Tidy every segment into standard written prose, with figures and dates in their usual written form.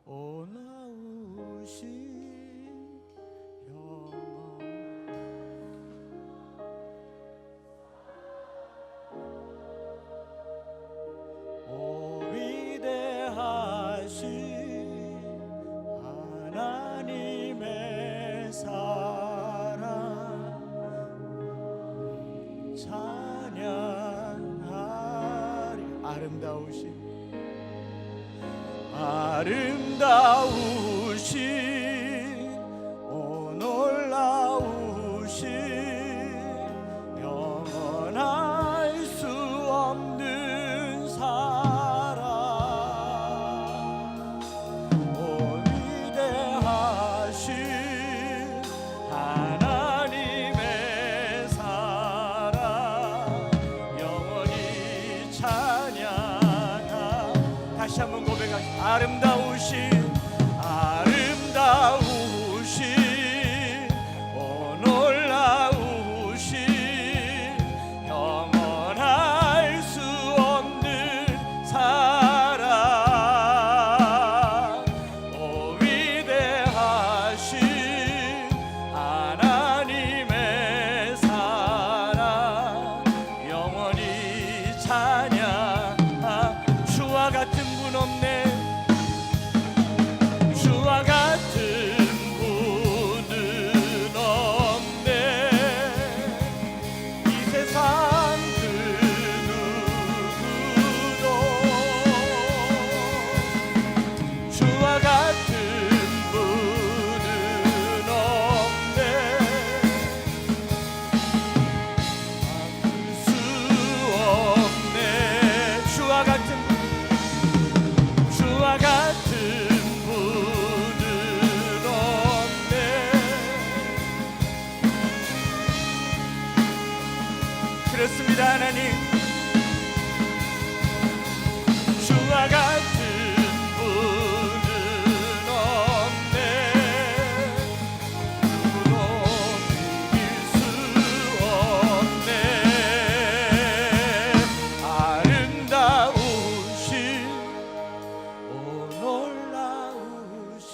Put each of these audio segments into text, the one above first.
오 나우신 영원 오 위대하신 하나님의 사랑 찬양하리 아름다우신 오 놀라우신 영원할 수 없는 사랑 오 위대하신 하나님의 사랑 영원히 찬양하 다시 한번 고백하겠습니다. 아름다우신 오 놀라우신 영원할 수 없는 사랑 오 위대하신 하나님의 사랑 영원히 찬양 주와 같은 분 없네 주와 같은 분은 없네 이 세상 그 누구도 주와 같은 분은 없네 바꿀 수 없네 주와 같은 분은 없네 그렇습니다 하나님 주와 같은 분은 없네 누구도 비길 수 없네 아름다우신 오 놀라우신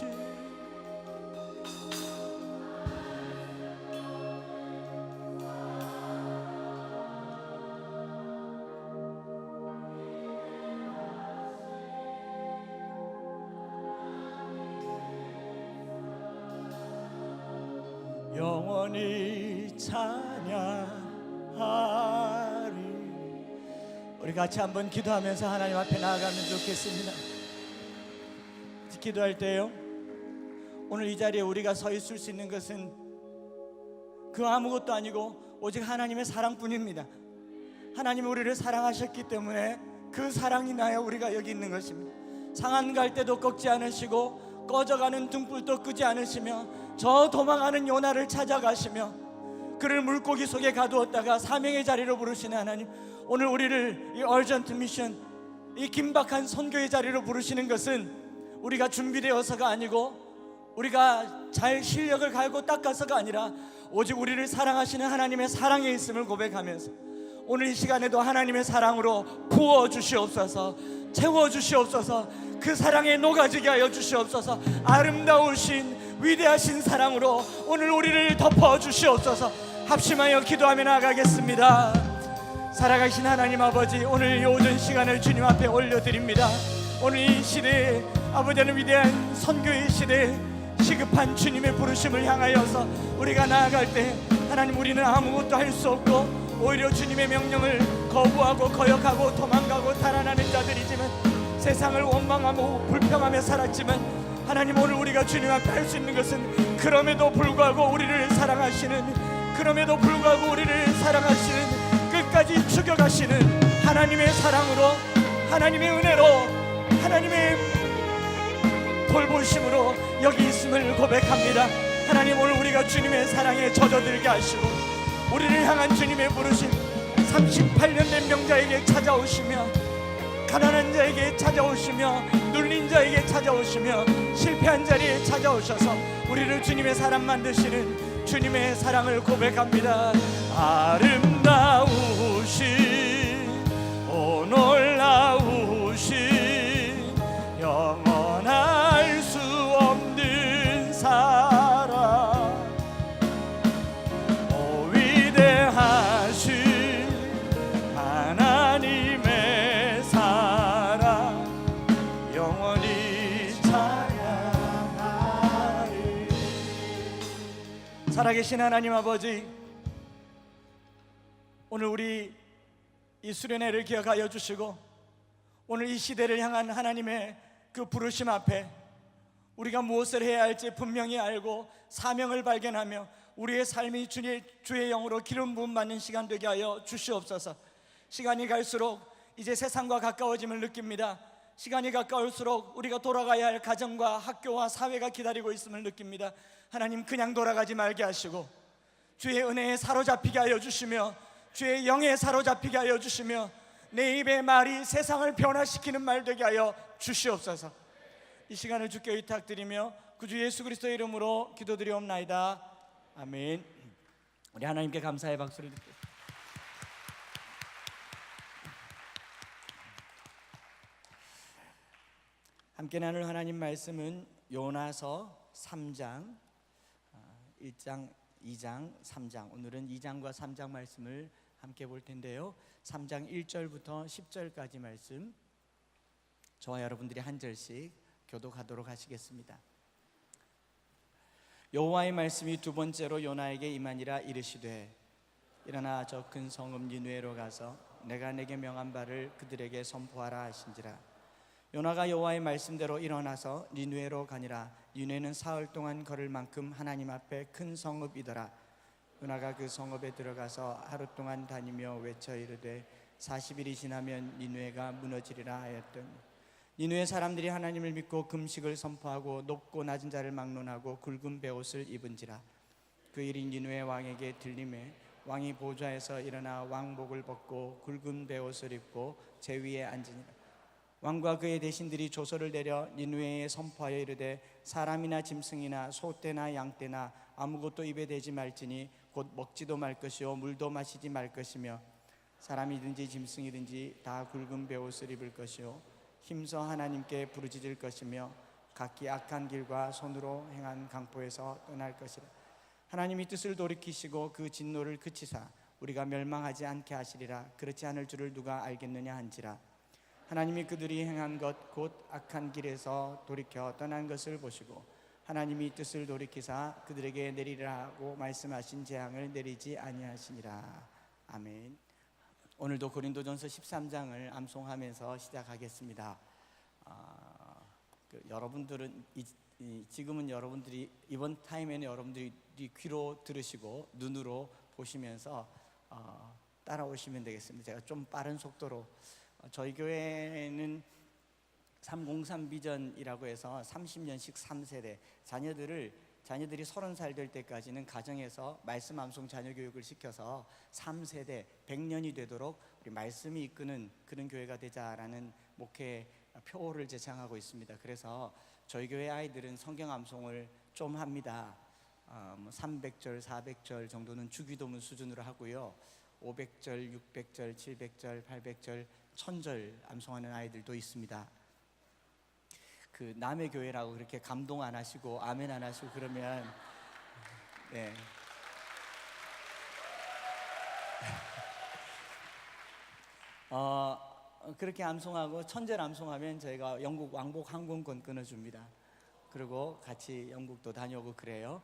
영원히 찬양하리 우리 같이 한번 기도하면서 하나님 앞에 나아가면 좋겠습니다. 기도할 때요 오늘 이 자리에 우리가 서 있을 수 있는 것은 그 아무것도 아니고 오직 하나님의 사랑뿐입니다. 하나님이 우리를 사랑하셨기 때문에 그 사랑이 나여 우리가 여기 있는 것입니다. 상한 갈 때도 꺾지 않으시고 꺼져가는 등불도 끄지 않으시며 저 도망하는 요나를 찾아가시며 그를 물고기 속에 가두었다가 사명의 자리로 부르시는 하나님 오늘 우리를 이 얼전트 미션 이 긴박한 선교의 자리로 부르시는 것은 우리가 준비되어서가 아니고 우리가 잘 실력을 갈고 닦아서가 아니라 오직 우리를 사랑하시는 하나님의 사랑에 있음을 고백하면서 오늘 이 시간에도 하나님의 사랑으로 부어주시옵소서 채워주시옵소서 그 사랑에 녹아지게 하여 주시옵소서 아름다우신 위대하신 사랑으로 오늘 우리를 덮어주시옵소서 합심하여 기도하며 나아가겠습니다. 살아가신 하나님 아버지 오늘 이 오전 시간을 주님 앞에 올려드립니다. 오늘 이 시대에 아버지는 위대한 선교의 시대에 시급한 주님의 부르심을 향하여서 우리가 나아갈 때 하나님 우리는 아무것도 할 수 없고 오히려 주님의 명령을 거부하고 거역하고 도망가고 달아나는 자들이지만 세상을 원망하고 불평하며 살았지만 하나님 오늘 우리가 주님 앞에 할 수 있는 것은 그럼에도 불구하고 우리를 사랑하시는 그럼에도 불구하고 우리를 사랑하시는 끝까지 죽여가시는 하나님의 사랑으로 하나님의 은혜로 하나님의 돌보심으로 여기 있음을 고백합니다. 하나님 오늘 우리가 주님의 사랑에 젖어들게 하시고 우리를 향한 주님의 부르심 38년 된 명자에게 찾아오시며 가난한 자에게 찾아오시며 눌린 자에게 찾아오시며 실패한 자리에 찾아오셔서 우리를 주님의 사람 만드시는 주님의 사랑을 고백합니다. 아름다우신 오 놀라우신 살아계신 하나님 아버지, 오늘 우리 이 수련회를 기억하여 주시고 오늘 이 시대를 향한 하나님의 그 부르심 앞에 우리가 무엇을 해야 할지 분명히 알고 사명을 발견하며 우리의 삶이 주의 영으로 기름 부음 받는 시간 되게 하여 주시옵소서. 시간이 갈수록 이제 세상과 가까워짐을 느낍니다. 시간이 가까울수록 우리가 돌아가야 할 가정과 학교와 사회가 기다리고 있음을 느낍니다. 하나님, 그냥 돌아가지 말게 하시고 주의 은혜에 사로잡히게 하여 주시며 주의 영에 사로잡히게 하여 주시며 내 입의 말이 세상을 변화시키는 말 되게 하여 주시옵소서. 이 시간을 주께 의탁드리며 구주 예수 그리스도의 이름으로 기도드리옵나이다. 아멘. 우리 하나님께 감사의 박수를 드립니다. 함께 나눌 하나님 말씀은 요나서 3장 1장, 2장, 3장. 오늘은 2장과 3장 말씀을 함께 볼 텐데요. 3장 1절부터 10절까지 말씀, 저와 여러분들이 한 절씩 교독하도록 하시겠습니다. 여호와의 말씀이 두 번째로 요나에게 임하니라. 이르시되 일어나 저 큰 성읍 니느웨로 가서 내가 내게 명한 바를 그들에게 선포하라 하신지라. 요나가 여호와의 말씀대로 일어나서 니느웨로 가니라. 니느웨는 사흘 동안 걸을 만큼 하나님 앞에 큰 성읍이더라. 요나가 그 성읍에 들어가서 하루 동안 다니며 외쳐 이르되 40일이 지나면 니느웨가 무너지리라 하였더니 니느웨 사람들이 하나님을 믿고 금식을 선포하고 높고 낮은 자를 막론하고 굵은 베옷을 입은지라. 그 일이 니느웨 왕에게 들림에 왕이 보좌에서 일어나 왕복을 벗고 굵은 베옷을 입고 제 위에 앉으니라. 왕과 그의 대신들이 조서를 내려 니느웨에 선포하여 이르되 사람이나 짐승이나 소떼나 양떼나 아무것도 입에 대지 말지니 곧 먹지도 말 것이요 물도 마시지 말 것이며 사람이든지 짐승이든지 다 굵은 베옷을 입을 것이요 힘써 하나님께 부르짖을 것이며 각기 악한 길과 손으로 행한 강포에서 떠날 것이라. 하나님이 뜻을 돌이키시고 그 진노를 그치사 우리가 멸망하지 않게 하시리라. 그렇지 않을 줄을 누가 알겠느냐 한지라. 하나님이 그들이 행한 것 곧 악한 길에서 돌이켜 떠난 것을 보시고 하나님이 뜻을 돌이키사 그들에게 내리라 하고 말씀하신 재앙을 내리지 아니하시니라. 아멘. 오늘도 고린도전서 13장을 암송하면서 시작하겠습니다. 여러분들은 지금은 여러분들이 이번 타임에는 여러분들이 귀로 들으시고 눈으로 보시면서 따라오시면 되겠습니다. 제가 좀 빠른 속도로, 저희 교회는 303 비전이라고 해서 30년씩 3세대 자녀들이 30살 될 때까지는 가정에서 말씀 암송 자녀 교육을 시켜서 3세대 100년이 되도록 우리 말씀이 이끄는 그런 교회가 되자라는 목회 표를 제창하고 있습니다. 그래서 저희 교회 아이들은 성경 암송을 좀 합니다. 300절, 400절 정도는 주기도문 수준으로 하고요. 500절, 600절, 700절, 800절, 1000절 암송하는 아이들도 있습니다. 그 남의 교회라고 그렇게 감동 안 하시고 아멘 안 하시고 그러면 네. 그렇게 암송하고 1000절 암송하면 저희가 영국 왕복 항공권 끊어줍니다. 그리고 같이 영국도 다녀오고 그래요.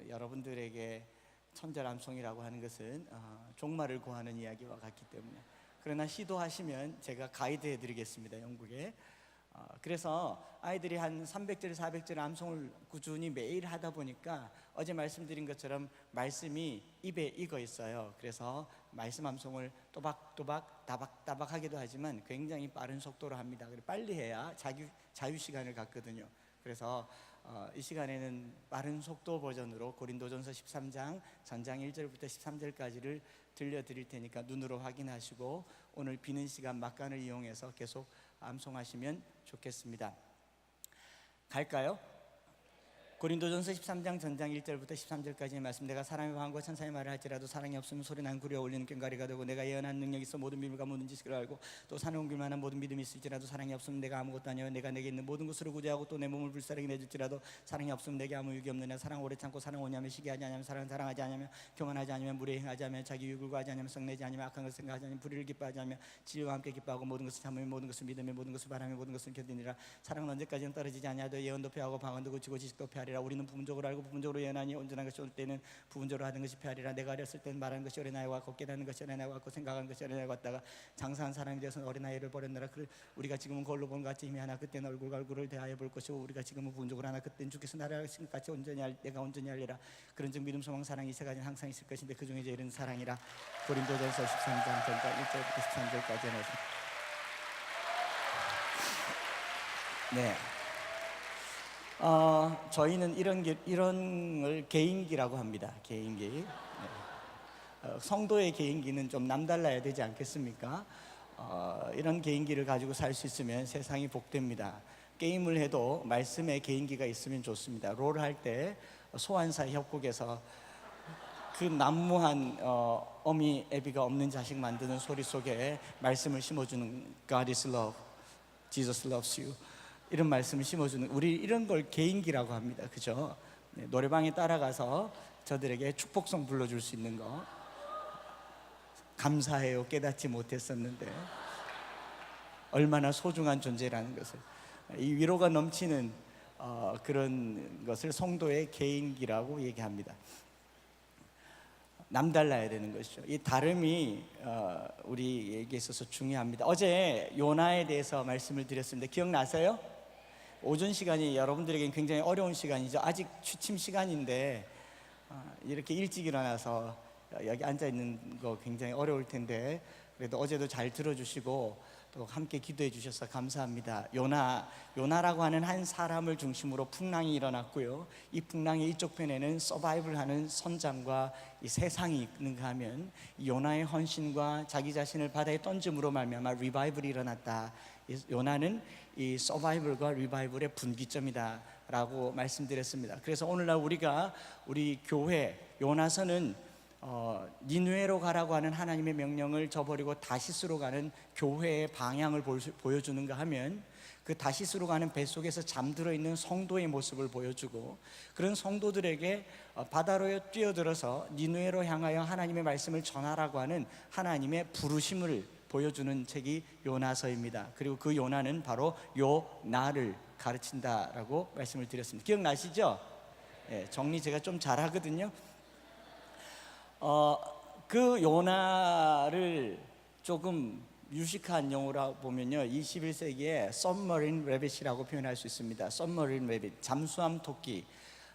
여러분들에게 1000절 암송이라고 하는 것은 종말을 구하는 이야기와 같기 때문에, 그러나 시도하시면 제가 가이드 해드리겠습니다, 영국에. 그래서 아이들이 한 300절, 400절 암송을 꾸준히 매일 하다 보니까 어제 말씀드린 것처럼 말씀이 입에 익어 있어요. 그래서 말씀 암송을 또박또박 따박따박 하기도 하지만 굉장히 빠른 속도로 합니다. 빨리 해야 자유 시간을 갖거든요. 그래서 이 시간에는 빠른 속도 버전으로 고린도전서 13장 전장 1절부터 13절까지를 들려드릴 테니까 눈으로 확인하시고 오늘 비는 시간 막간을 이용해서 계속 암송하시면 좋겠습니다. 갈까요? 고린도전서 13장 전장 1절부터 13절까지의 말씀. 내가 사람의 마음과 천사의 말을 할지라도 사랑이 없으면 소리난 구려 울리는 꽹과리가 되고 내가 예언한 능력이 있어 모든 비밀과 모든 지식을 알고 또 산을 옮길 만한 모든 믿음이 있을지라도 사랑이 없으면 내가 아무것도 아니요 내가 내게 있는 모든 것으로 구제하고 또 내 몸을 불사르게 내줄지라도 사랑이 없으면 내게 아무 유익이 없느냐. 사랑 오래 참고 사랑 오냐면 시기하지 않으면 사랑은 사랑하지 않으면 교만하지 않으면 무례히 행하지 않으면 자기 유익을 구하지 않으면 성내지 않으면 악한 것을 생각하지 않으면 불의를 기뻐하지 않으면 진리와 함께 기뻐하고 모든 것을 참으며 모든 것을 믿으며 모든 것을 바라며 모든 것을 견디니라. 사랑은 언제까지는 떨어지지 아니하되 예언도 폐하고 방언도 고치고 지식도 폐하리라. 패하리라. 우리는 부분적으로 알고 부분적으로 예언하니 온전한 것이 올 때는 부분적으로 하는 것이 패하리라. 내가 어렸을 때는 말하는 것이 어린아이와 같고 깨닫는 것이 어린아이와 같고 생각하는 것이 어린아이와 같다가 장사한 사람이 되어서는 어린아이를 버렸느라. 우리가 지금은 거울로 보는 것 같이 힘이 하나 그때는 얼굴과 얼굴을 대하여 볼 것이고 우리가 지금은 부분적으로 하나 그때는 주께서 나를 하신 것 같이 내가 온전히 하리라. 그런즉 믿음 소망 사랑이 이 세 가지는 항상 있을 것인데 그 중에 제일은 사랑이라. 고린도전서 13장 1절부터 13절까지 나옵니다. 네. 저희는 이런 걸 개인기라고 합니다. 개인기. 네. 성도의 개인기는 좀 남달라야 되지 않겠습니까? 이런 개인기를 가지고 살 수 있으면 세상이 복됩니다. 게임을 해도 말씀에 개인기가 있으면 좋습니다. 롤 할 때 소환사 협곡에서 그 난무한 어미 애비가 없는 자식 만드는 소리 속에 말씀을 심어주는 God is love, Jesus loves you 이런 말씀을 심어주는 우리 이런 걸 개인기라고 합니다. 그죠? 네, 노래방에 따라가서 저들에게 축복송 불러줄 수 있는 거 감사해요. 깨닫지 못했었는데 얼마나 소중한 존재라는 것을 이 위로가 넘치는 그런 것을 성도의 개인기라고 얘기합니다. 남달라야 되는 것이죠. 이 다름이 우리에게 있어서 중요합니다. 어제 요나에 대해서 말씀을 드렸습니다. 기억나세요? 오전 시간이 여러분들에게는 굉장히 어려운 시간이죠. 아직 취침 시간인데 이렇게 일찍 일어나서 여기 앉아 있는 거 굉장히 어려울 텐데 그래도 어제도 잘 들어주시고 또 함께 기도해 주셔서 감사합니다. 요나라고 하는 한 사람을 중심으로 풍랑이 일어났고요. 이 풍랑의 이쪽 편에는 서바이벌하는 선장과 이 세상이 있는가 하면 이 요나의 헌신과 자기 자신을 바다에 던짐으로 말미암아 리바이벌이 일어났다. 요나는 이 서바이벌과 리바이벌의 분기점이다 라고 말씀드렸습니다. 그래서 오늘날 우리 교회 요나서는 니느웨로 가라고 하는 하나님의 명령을 저버리고 다시스로 가는 교회의 방향을 보여주는가 하면 그 다시스로 가는 뱃속에서 잠들어 있는 성도의 모습을 보여주고 그런 성도들에게 바다로 뛰어들어서 니느웨로 향하여 하나님의 말씀을 전하라고 하는 하나님의 부르심을 보여주는 책이 요나서입니다. 그리고 그 요나는 바로 요나를 가르친다라고 말씀을 드렸습니다. 기억나시죠? 네, 정리 제가 좀 잘하거든요. 그 요나를 조금 유식한 용어로 보면요 21세기에 Submarine Rabbit이라고 표현할 수 있습니다. Submarine Rabbit, 잠수함 토끼.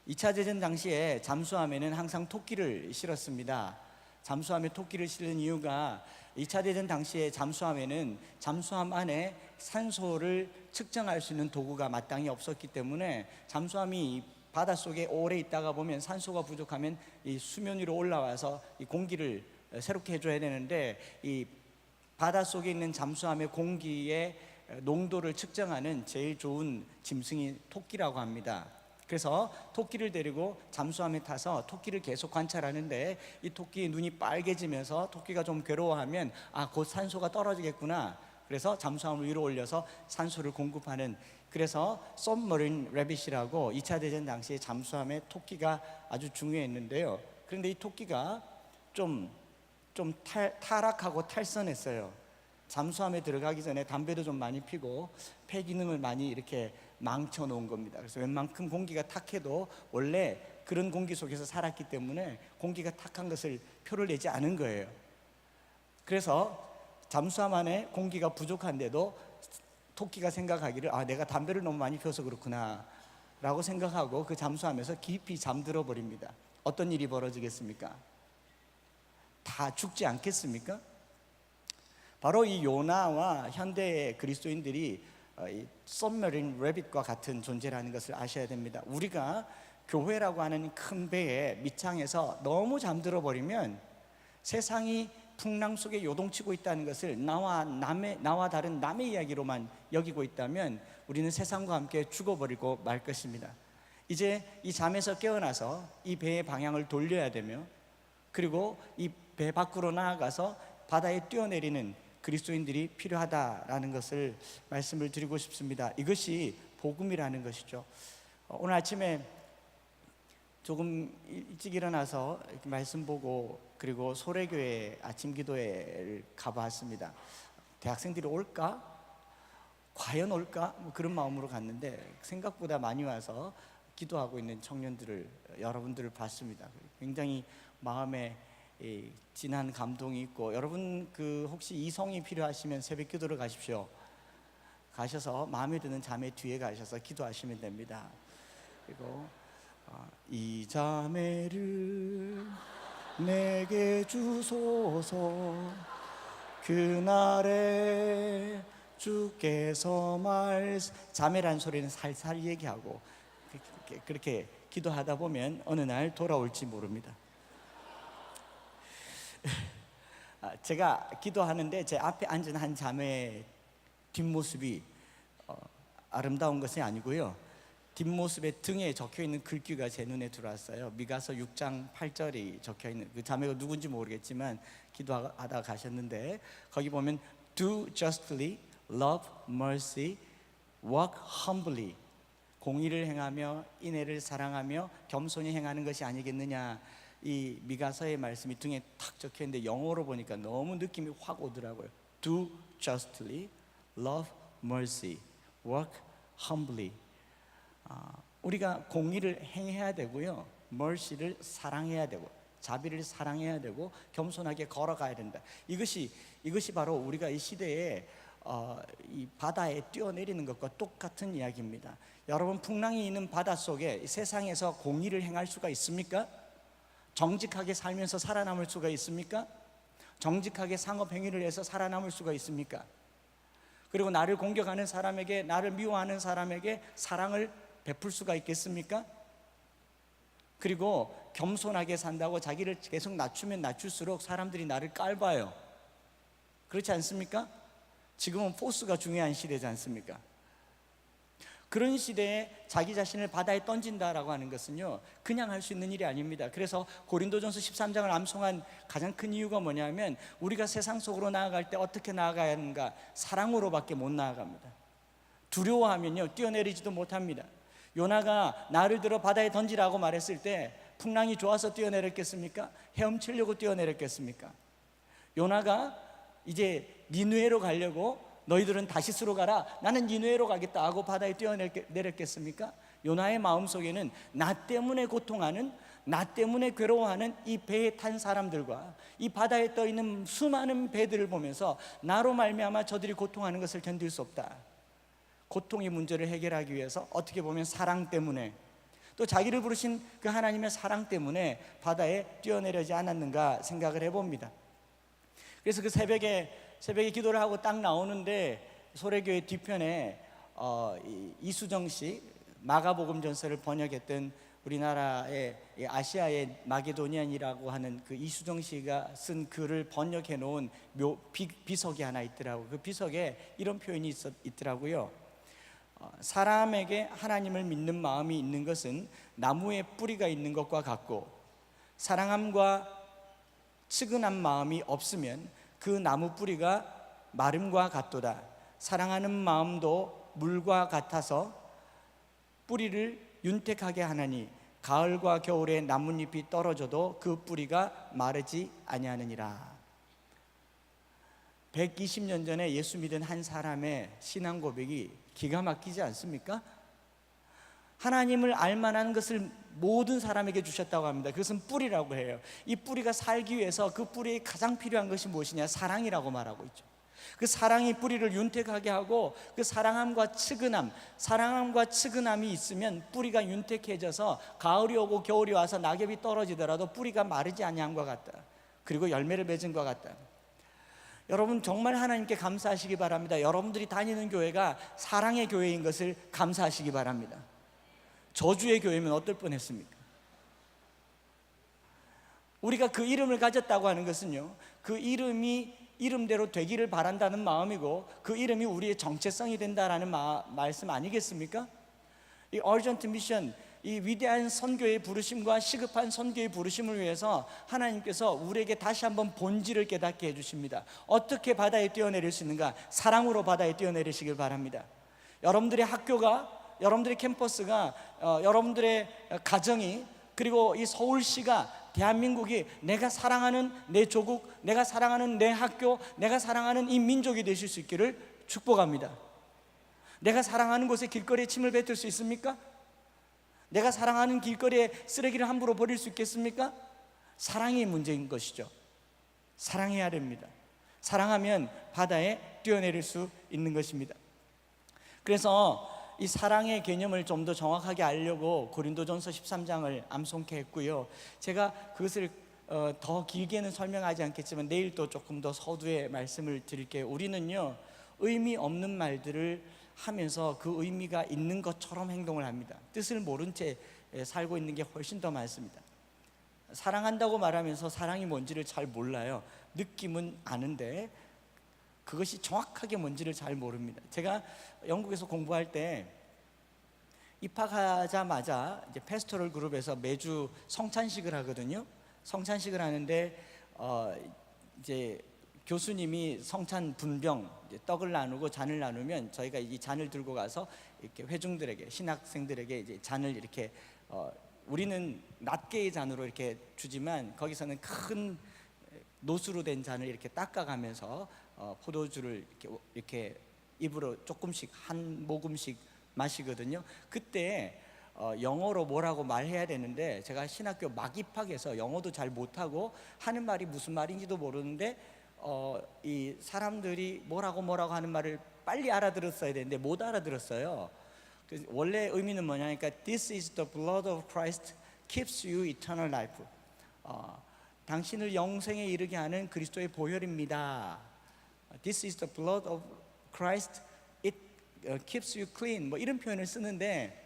2차 대전 당시에 잠수함에는 항상 토끼를 실었습니다. 잠수함에 토끼를 실은 이유가 2차 대전 당시에 잠수함에는 잠수함 안에 산소를 측정할 수 있는 도구가 마땅히 없었기 때문에 잠수함이 바닷속에 오래 있다가 보면 산소가 부족하면 이 수면 위로 올라와서 이 공기를 새롭게 해줘야 되는데 이 바닷속에 있는 잠수함의 공기의 농도를 측정하는 제일 좋은 짐승이 토끼라고 합니다. 그래서 토끼를 데리고 잠수함에 타서 토끼를 계속 관찰하는데 이 토끼의 눈이 빨개지면서 토끼가 좀 괴로워하면 곧 산소가 떨어지겠구나. 그래서 잠수함을 위로 올려서 산소를 공급하는 그래서 Submarine Rabbit이라고 2차 대전 당시에 잠수함에 토끼가 아주 중요했는데요. 그런데 이 토끼가 좀 타락하고 탈선했어요. 잠수함에 들어가기 전에 담배도 좀 많이 피고 폐 기능을 많이 이렇게 망쳐 놓은 겁니다. 그래서 웬만큼 공기가 탁해도 원래 그런 공기 속에서 살았기 때문에 공기가 탁한 것을 표를 내지 않은 거예요. 그래서 잠수함 안에 공기가 부족한데도 토끼가 생각하기를 내가 담배를 너무 많이 피워서 그렇구나 라고 생각하고 그 잠수함에서 깊이 잠들어 버립니다. 어떤 일이 벌어지겠습니까? 다 죽지 않겠습니까? 바로 이 요나와 현대의 그리스도인들이 이 Submarine Rabbit과 같은 존재라는 것을 아셔야 됩니다. 우리가 교회라고 하는 큰 배에 밑창에서 너무 잠들어 버리면 세상이 풍랑 속에 요동치고 있다는 것을 나와 다른 남의 이야기로만 여기고 있다면 우리는 세상과 함께 죽어버리고 말 것입니다. 이제 이 잠에서 깨어나서 이 배의 방향을 돌려야 되며 그리고 이 배 밖으로 나아가서 바다에 뛰어내리는 그리스도인들이 필요하다라는 것을 말씀을 드리고 싶습니다. 이것이 복음이라는 것이죠. 오늘 아침에 조금 일찍 일어나서 이렇게 말씀 보고 그리고 소래교회 아침 기도회를 가봤습니다. 대학생들이 올까? 과연 올까? 그런 마음으로 갔는데 생각보다 많이 와서 기도하고 있는 청년들을, 여러분들을 봤습니다. 굉장히 마음에 진한 감동이 있고, 여러분 혹시 이성이 필요하시면 새벽 기도를 가십시오. 가셔서 마음에 드는 자매 뒤에 가셔서 기도하시면 됩니다. 그리고 이 자매를 내게 주소서, 그날에 주께서 자매란 소리는 살살 얘기하고 그렇게 기도하다 보면 어느 날 돌아올지 모릅니다. 제가 기도하는데 제 앞에 앉은 한 자매의 뒷모습이 아름다운 것이 아니고요, 뒷모습에 등에 적혀있는 글귀가 제 눈에 들어왔어요. 미가서 6장 8절이 적혀있는, 그 자매가 누군지 모르겠지만 기도하다 가셨는데, 거기 보면 Do justly, love mercy, walk humbly. 공의를 행하며 인애를 사랑하며 겸손히 행하는 것이 아니겠느냐. 이 미가서의 말씀이 등에 탁 적혀있는데 영어로 보니까 너무 느낌이 확 오더라고요. Do justly, love mercy, walk humbly. 우리가 공의를 행해야 되고요, mercy를 사랑해야 되고, 자비를 사랑해야 되고, 겸손하게 걸어가야 된다. 이것이 바로 우리가 이 시대에 이 바다에 뛰어내리는 것과 똑같은 이야기입니다. 여러분, 풍랑이 있는 바다 속에 세상에서 공의를 행할 수가 있습니까? 정직하게 살면서 살아남을 수가 있습니까? 정직하게 상업 행위를 해서 살아남을 수가 있습니까? 그리고 나를 공격하는 사람에게, 나를 미워하는 사람에게 사랑을 베풀 수가 있겠습니까? 그리고 겸손하게 산다고 자기를 계속 낮추면 낮출수록 사람들이 나를 깔봐요. 그렇지 않습니까? 지금은 포스가 중요한 시대지 않습니까? 그런 시대에 자기 자신을 바다에 던진다라고 하는 것은요, 그냥 할 수 있는 일이 아닙니다. 그래서 고린도전서 13장을 암송한 가장 큰 이유가 뭐냐면, 우리가 세상 속으로 나아갈 때 어떻게 나아가야 하는가? 사랑으로밖에 못 나아갑니다. 두려워하면요, 뛰어내리지도 못합니다. 요나가 나를 들어 바다에 던지라고 말했을 때 풍랑이 좋아서 뛰어내렸겠습니까? 헤엄치려고 뛰어내렸겠습니까? 요나가 이제 니느웨로 가려고 너희들은 다시스로 가라, 나는 니느웨로 가겠다 하고 바다에 뛰어내렸겠습니까? 요나의 마음속에는 나 때문에 고통하는, 나 때문에 괴로워하는 이 배에 탄 사람들과 이 바다에 떠 있는 수많은 배들을 보면서 나로 말미암아 저들이 고통하는 것을 견딜 수 없다. 고통의 문제를 해결하기 위해서 어떻게 보면 사랑 때문에, 또 자기를 부르신 그 하나님의 사랑 때문에 바다에 뛰어내리지 않았는가 생각을 해봅니다. 그래서 그 새벽에 기도를 하고 딱 나오는데, 소래교회 뒤편에 이수정 씨, 마가복음 전서를 번역했던 우리나라의 아시아의 마게도니안이라고 하는 그 이수정 씨가 쓴 글을 번역해 놓은 비석이 하나 있더라고요. 그 비석에 이런 표현이 있더라고요. 사람에게 하나님을 믿는 마음이 있는 것은 나무에 뿌리가 있는 것과 같고, 사랑함과 측은한 마음이 없으면 그 나무 뿌리가 마름과 같도다. 사랑하는 마음도 물과 같아서 뿌리를 윤택하게 하나니 가을과 겨울에 나뭇잎이 떨어져도 그 뿌리가 마르지 아니하느니라. 120년 전에 예수 믿은 한 사람의 신앙 고백이 기가 막히지 않습니까? 하나님을 알만한 것을 모든 사람에게 주셨다고 합니다. 그것은 뿌리라고 해요. 이 뿌리가 살기 위해서 그 뿌리에 가장 필요한 것이 무엇이냐? 사랑이라고 말하고 있죠. 그 사랑이 뿌리를 윤택하게 하고, 그 사랑함과 측은함이 있으면 뿌리가 윤택해져서 가을이 오고 겨울이 와서 낙엽이 떨어지더라도 뿌리가 마르지 아니함과 같다. 그리고 열매를 맺은 것 같다. 여러분, 정말 하나님께 감사하시기 바랍니다. 여러분들이 다니는 교회가 사랑의 교회인 것을 감사하시기 바랍니다. 저주의 교회면 어떨 뻔했습니까? 우리가 그 이름을 가졌다고 하는 것은요, 그 이름이 이름대로 되기를 바란다는 마음이고, 그 이름이 우리의 정체성이 된다라는 말씀 아니겠습니까? 이 어전트 미션, 이 위대한 선교의 부르심과 시급한 선교의 부르심을 위해서 하나님께서 우리에게 다시 한번 본질을 깨닫게 해주십니다. 어떻게 바다에 뛰어내릴 수 있는가? 사랑으로 바다에 뛰어내리시길 바랍니다. 여러분들의 학교가, 여러분들의 캠퍼스가, 여러분들의 가정이, 그리고 이 서울시가, 대한민국이 내가 사랑하는 내 조국, 내가 사랑하는 내 학교, 내가 사랑하는 이 민족이 되실 수 있기를 축복합니다. 내가 사랑하는 곳에 길거리에 침을 뱉을 수 있습니까? 내가 사랑하는 길거리에 쓰레기를 함부로 버릴 수 있겠습니까? 사랑이 문제인 것이죠. 사랑해야 됩니다. 사랑하면 바다에 뛰어내릴 수 있는 것입니다. 그래서 이 사랑의 개념을 좀 더 정확하게 알려고 고린도전서 13장을 암송케 했고요. 제가 그것을 더 길게는 설명하지 않겠지만 내일 또 조금 더 서두에 말씀을 드릴게요. 우리는요, 의미 없는 말들을 하면서 그 의미가 있는 것처럼 행동을 합니다. 뜻을 모른 채 살고 있는 게 훨씬 더 많습니다. 사랑한다고 말하면서 사랑이 뭔지를 잘 몰라요. 느낌은 아는데 그것이 정확하게 뭔지를 잘 모릅니다. 제가 영국에서 공부할 때 입학하자마자 이제 페스토럴 그룹에서 매주 성찬식을 하거든요. 성찬식을 하는데 이제 교수님이 성찬 분병 떡을 나누고 잔을 나누면 저희가 이 잔을 들고 가서 이렇게 회중들에게, 신학생들에게 이제 잔을 이렇게 우리는 낱개의 잔으로 이렇게 주지만 거기서는 큰 노수로 된 잔을 이렇게 닦아가면서 포도주를 이렇게 입으로 조금씩 한 모금씩 마시거든요. 그때 영어로 뭐라고 말해야 되는데 제가 신학교 막 입학해서 영어도 잘 못하고 하는 말이 무슨 말인지도 모르는데 이 사람들이 뭐라고 하는 말을 빨리 알아들었어야 되는데 못 알아들었어요. 원래 의미는 뭐냐니까 This is the blood of Christ keeps you eternal life. 당신을 영생에 이르게 하는 그리스도의 보혈입니다. This is the blood of Christ. It keeps you clean. 뭐 이런 표현을 쓰는데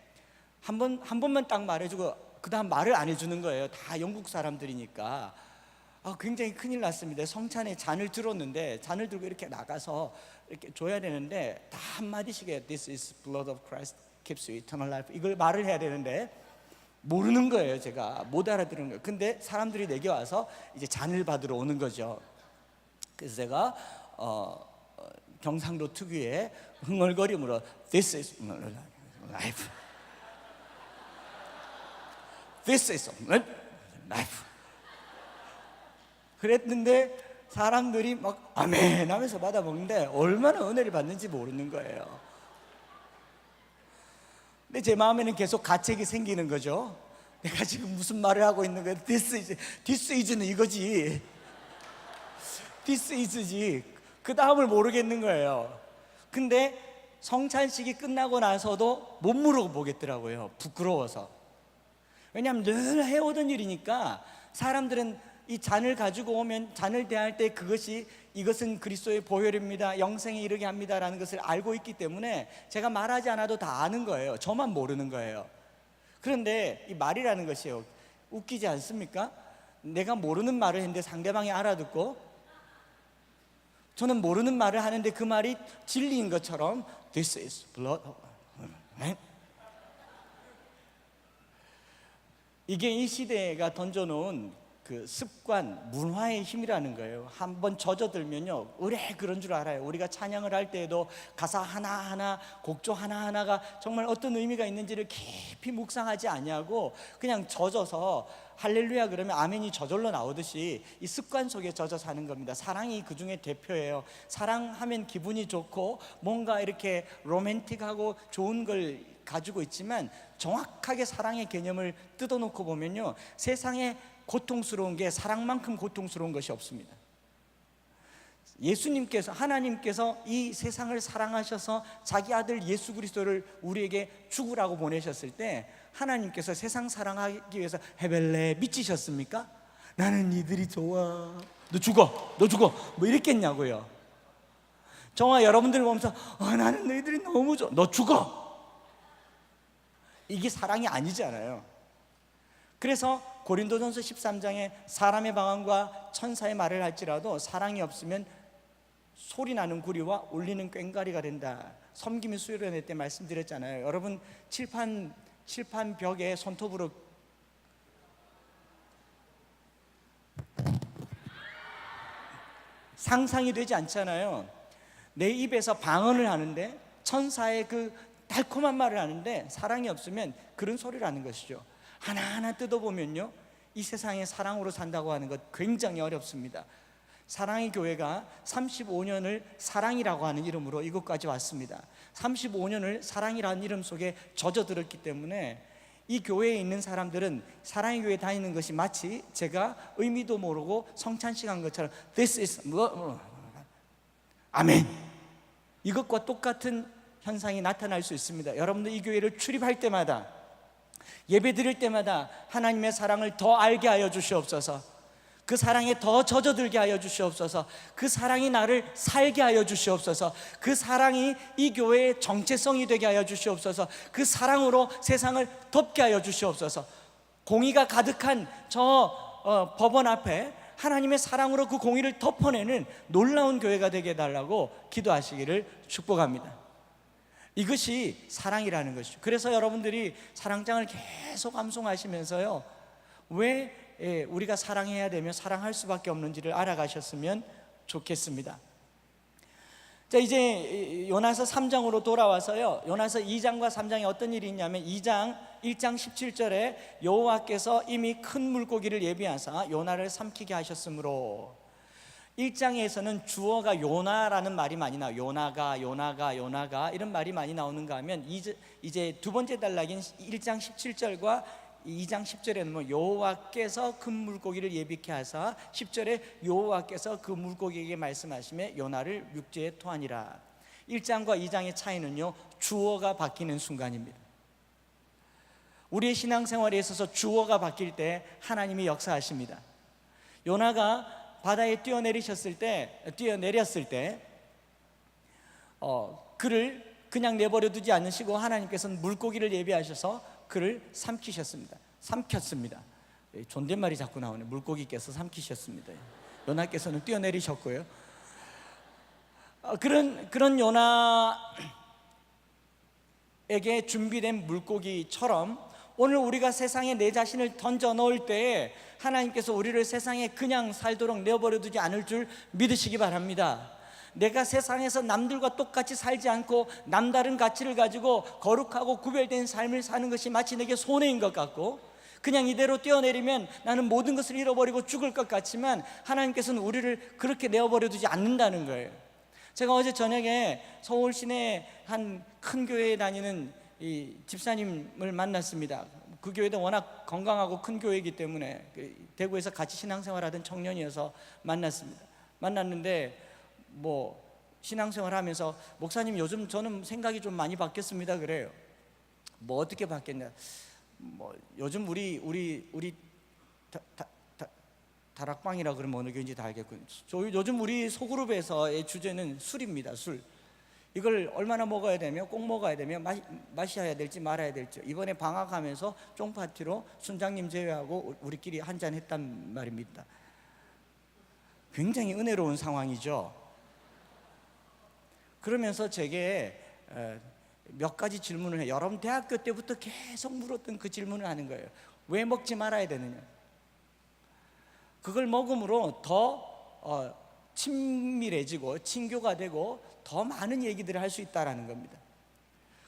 한 번만 딱 말해주고 그 다음 말을 안 해주는 거예요. 다 영국 사람들이니까. 굉장히 큰일 났습니다. 성찬에 잔을 들었는데 잔을 들고 이렇게 나가서 이렇게 줘야 되는데 다 한마디씩 해요. This is blood of Christ keeps you eternal life. 이걸 말을 해야 되는데 모르는 거예요. 제가 못 알아들은 거예요. 근데 사람들이 내게 와서 이제 잔을 받으러 오는 거죠. 그래서 제가 경상도 특유의 흥얼거림으로 This is life. This is life. 그랬는데 사람들이 막 아멘 하면서 받아 먹는데 얼마나 은혜를 받는지 모르는 거예요. 근데 제 마음에는 계속 가책이 생기는 거죠. 내가 지금 무슨 말을 하고 있는 거야? This is는 이거지. This is지. 그 다음을 모르겠는 거예요. 근데 성찬식이 끝나고 나서도 못 물어보겠더라고요. 부끄러워서. 왜냐하면 늘 해오던 일이니까 사람들은 이 잔을 가지고 오면 잔을 대할 때 이것은 그리스도의 보혈입니다, 영생에 이르게 합니다라는 것을 알고 있기 때문에 제가 말하지 않아도 다 아는 거예요. 저만 모르는 거예요. 그런데 이 말이라는 것이요, 웃기지 않습니까? 내가 모르는 말을 했는데 상대방이 알아듣고 저는 모르는 말을 하는데 그 말이 진리인 것처럼 This is blood. 이게 이 시대가 던져놓은 그 습관, 문화의 힘이라는 거예요. 한번 젖어들면요, 의뢰 그런 줄 알아요. 우리가 찬양을 할 때에도 가사 하나하나, 곡조 하나하나가 정말 어떤 의미가 있는지를 깊이 묵상하지 아니하고 그냥 젖어서 할렐루야 그러면 아멘이 저절로 나오듯이 이 습관 속에 젖어 사는 겁니다. 사랑이 그 중에 대표예요. 사랑하면 기분이 좋고 뭔가 이렇게 로맨틱하고 좋은 걸 가지고 있지만 정확하게 사랑의 개념을 뜯어놓고 보면요, 세상에 고통스러운 게 사랑만큼 고통스러운 것이 없습니다. 예수님께서, 하나님께서 이 세상을 사랑하셔서 자기 아들 예수 그리스도를 우리에게 죽으라고 보내셨을 때 하나님께서 세상 사랑하기 위해서 헤벨레 미치셨습니까? 나는 이들이 좋아, 너 죽어 뭐 이랬겠냐고요. 저와 여러분들 보면서 나는 너희들이 너무 좋아, 너 죽어, 이게 사랑이 아니잖아요. 그래서 고린도전서 13장에 사람의 방언과 천사의 말을 할지라도 사랑이 없으면 소리나는 구리와 울리는 꽹과리가 된다. 섬김이 수련회 때 말씀드렸잖아요. 여러분 칠판 벽에 손톱으로 상상이 되지 않잖아요. 내 입에서 방언을 하는데 천사의 그 달콤한 말을 하는데 사랑이 없으면 그런 소리를 하는 것이죠. 하나하나 뜯어보면요, 이 세상에 사랑으로 산다고 하는 것 굉장히 어렵습니다. 사랑의 교회가 35년을 사랑이라고 하는 이름으로 이곳까지 왔습니다. 35년을 사랑이라는 이름 속에 젖어들었기 때문에 이 교회에 있는 사람들은 사랑의 교회 다니는 것이 마치 제가 의미도 모르고 성찬식 한 것처럼 This is 아멘, 이것과 똑같은 현상이 나타날 수 있습니다. 여러분들 이 교회를 출입할 때마다, 예배 드릴 때마다 하나님의 사랑을 더 알게 하여 주시옵소서. 그 사랑에 더 젖어들게 하여 주시옵소서. 그 사랑이 나를 살게 하여 주시옵소서. 그 사랑이 이 교회의 정체성이 되게 하여 주시옵소서. 그 사랑으로 세상을 덮게 하여 주시옵소서. 공의가 가득한 저 법원 앞에 하나님의 사랑으로 그 공의를 덮어내는 놀라운 교회가 되게 해달라고 기도하시기를 축복합니다. 이것이 사랑이라는 것이죠. 그래서 여러분들이 사랑장을 계속 암송하시면서요, 왜 우리가 사랑해야 되며 사랑할 수밖에 없는지를 알아가셨으면 좋겠습니다. 자, 이제 요나서 3장으로 돌아와서요, 요나서 2장과 3장에 어떤 일이 있냐면 1장 17절에 여호와께서 이미 큰 물고기를 예비하사 요나를 삼키게 하셨으므로, 1장에서는 주어가 요나라는 말이 많이 나와요. 요나가 이런 말이 많이 나오는가 하면 이제 두 번째 단락인 1장 17절과 2장 10절에는 뭐 여호와께서 큰 물고기를 예비케 하사, 10절에 여호와께서 그 물고기에게 말씀하시며 요나를 육지에 토하니라. 1장과 2장의 차이는요, 주어가 바뀌는 순간입니다. 우리의 신앙생활에 있어서 주어가 바뀔 때 하나님이 역사하십니다. 요나가 바다에 뛰어내렸을 때 그를 그냥 내버려 두지 않으시고 하나님께서는 물고기를 예비하셔서 그를 삼켰습니다. 존댓말이 자꾸 나오네. 물고기께서 삼키셨습니다. 요나께서는 뛰어내리셨고요. 그런 요나에게 준비된 물고기처럼 오늘 우리가 세상에 내 자신을 던져 넣을 때에 하나님께서 우리를 세상에 그냥 살도록 내버려 두지 않을 줄 믿으시기 바랍니다. 내가 세상에서 남들과 똑같이 살지 않고 남다른 가치를 가지고 거룩하고 구별된 삶을 사는 것이 마치 내게 손해인 것 같고, 그냥 이대로 뛰어내리면 나는 모든 것을 잃어버리고 죽을 것 같지만 하나님께서는 우리를 그렇게 내어버려 두지 않는다는 거예요. 제가 어제 저녁에 서울 시내 한 큰 교회에 다니는 이 집사님을 만났습니다. 그 교회도 워낙 건강하고 큰 교회이기 때문에 대구에서 같이 신앙생활하던 청년이어서 만났는데 뭐 신앙생활 하면서 목사님 요즘 저는 생각이 좀 많이 바뀌었습니다 그래요. 뭐 어떻게 바뀌었냐, 뭐 요즘 우리 다락방이라 그러면 어느 교인지 다 알겠군요. 요즘 우리 소그룹에서의 주제는 술입니다. 술. 이걸 얼마나 먹어야 되며 꼭 먹어야 되며 마셔야 될지 말아야 될지, 이번에 방학하면서 쫑파티로 순장님 제외하고 우리끼리 한잔 했단 말입니다. 굉장히 은혜로운 상황이죠. 그러면서 제게 몇 가지 질문을 해요. 여러분 대학교 때부터 계속 물었던 그 질문을 하는 거예요. 왜 먹지 말아야 되느냐. 그걸 먹음으로 더 친밀해지고 친교가 되고 더 많은 얘기들을 할 수 있다라는 겁니다.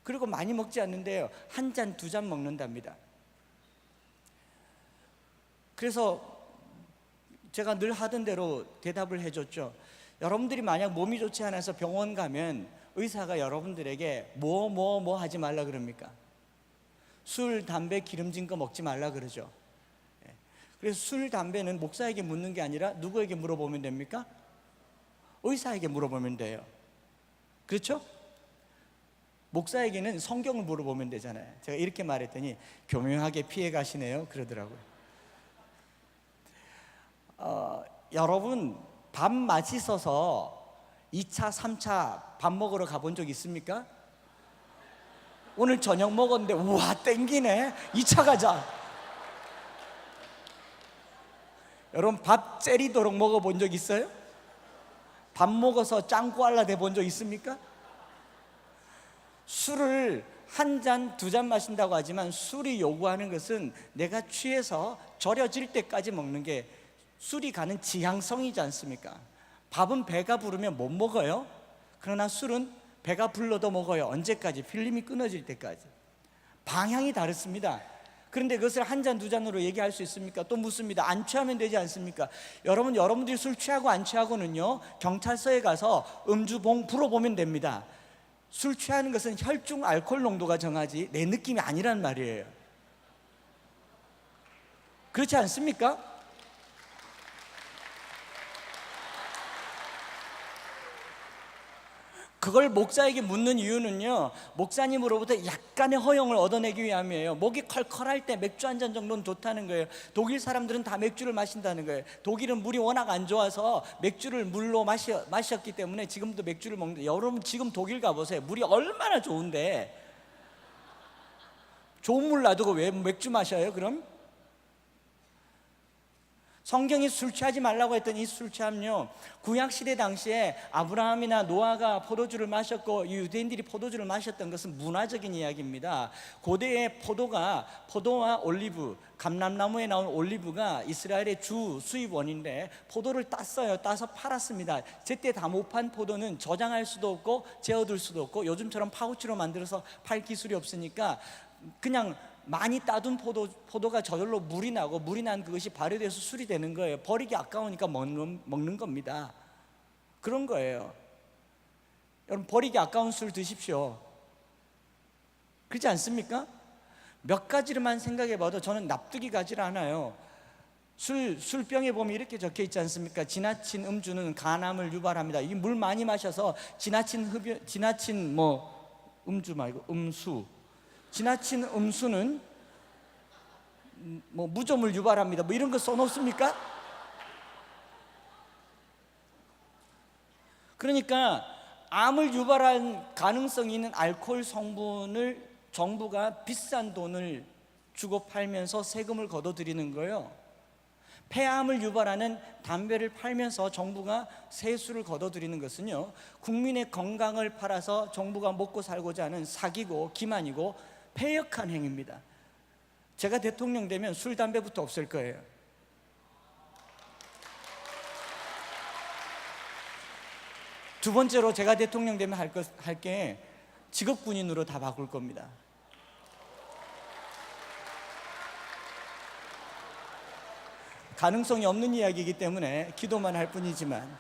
그리고 많이 먹지 않는데요, 한 잔, 두 잔 먹는답니다. 그래서 제가 늘 하던 대로 대답을 해줬죠. 여러분들이 만약 몸이 좋지 않아서 병원 가면 의사가 여러분들에게 뭐 하지 말라 그럽니까? 술, 담배, 기름진 거 먹지 말라 그러죠. 그래서 술, 담배는 목사에게 묻는 게 아니라 누구에게 물어보면 됩니까? 의사에게 물어보면 돼요. 그렇죠? 목사에게는 성경을 물어보면 되잖아요. 제가 이렇게 말했더니 교묘하게 피해 가시네요 그러더라고요. 여러분 밥 맛있어서 2차, 3차 밥 먹으러 가본 적 있습니까? 오늘 저녁 먹었는데 우와 땡기네, 2차 가자. 여러분 밥 째리도록 먹어본 적 있어요? 밥 먹어서 짱구 알라 돼본 적 있습니까? 술을 한 잔, 두 잔 마신다고 하지만 술이 요구하는 것은 내가 취해서 절여질 때까지 먹는 게 술이 가는 지향성이지 않습니까? 밥은 배가 부르면 못 먹어요. 그러나 술은 배가 불러도 먹어요. 언제까지? 필름이 끊어질 때까지. 방향이 다릅니다. 그런데 그것을 한 잔, 두 잔으로 얘기할 수 있습니까? 또 묻습니다. 안 취하면 되지 않습니까? 여러분들이 술 취하고 안 취하고는요, 경찰서에 가서 음주봉 불어보면 됩니다. 술 취하는 것은 혈중 알코올 농도가 정하지 내 느낌이 아니란 말이에요. 그렇지 않습니까? 그걸 목사에게 묻는 이유는요, 목사님으로부터 약간의 허용을 얻어내기 위함이에요. 목이 컬컬할 때 맥주 한 잔 정도는 좋다는 거예요. 독일 사람들은 다 맥주를 마신다는 거예요. 독일은 물이 워낙 안 좋아서 맥주를 물로 마셨기 때문에 지금도 맥주를 먹는데, 여러분 지금 독일 가보세요. 물이 얼마나 좋은데 좋은 물 놔두고 왜 맥주 마셔요 그럼? 성경이 술 취하지 말라고 했던 이 술 취함요, 구약시대 당시에 아브라함이나 노아가 포도주를 마셨고 유대인들이 포도주를 마셨던 것은 문화적인 이야기입니다. 고대의 포도와 올리브, 감람나무에 나온 올리브가 이스라엘의 주 수입원인데 포도를 따서 팔았습니다. 제때 다 못 판 포도는 저장할 수도 없고 재어둘 수도 없고 요즘처럼 파우치로 만들어서 팔 기술이 없으니까 그냥 많이 따둔 포도가 저절로 물이 난 그것이 발효돼서 술이 되는 거예요. 버리기 아까우니까 먹는 겁니다. 그런 거예요. 여러분, 버리기 아까운 술 드십시오. 그렇지 않습니까? 몇 가지를만 생각해 봐도 저는 납득이 가지 않아요. 술병에 보면 이렇게 적혀 있지 않습니까? 지나친 음주는 간암을 유발합니다. 이 물 많이 마셔서 지나친 음주 말고 지나친 음수는 무좀을 유발합니다. 이런 거 써놓습니까? 그러니까 암을 유발할 가능성이 있는 알코올 성분을 정부가 비싼 돈을 주고 팔면서 세금을 걷어들이는 거예요. 폐암을 유발하는 담배를 팔면서 정부가 세수를 걷어들이는 것은요, 국민의 건강을 팔아서 정부가 먹고 살고자 하는 사기고 기만이고 패역한 행위입니다. 제가 대통령 되면 술, 담배부터 없앨 거예요. 두 번째로 제가 대통령 되면 할 게 직업군인으로 다 바꿀 겁니다. 가능성이 없는 이야기이기 때문에 기도만 할 뿐이지만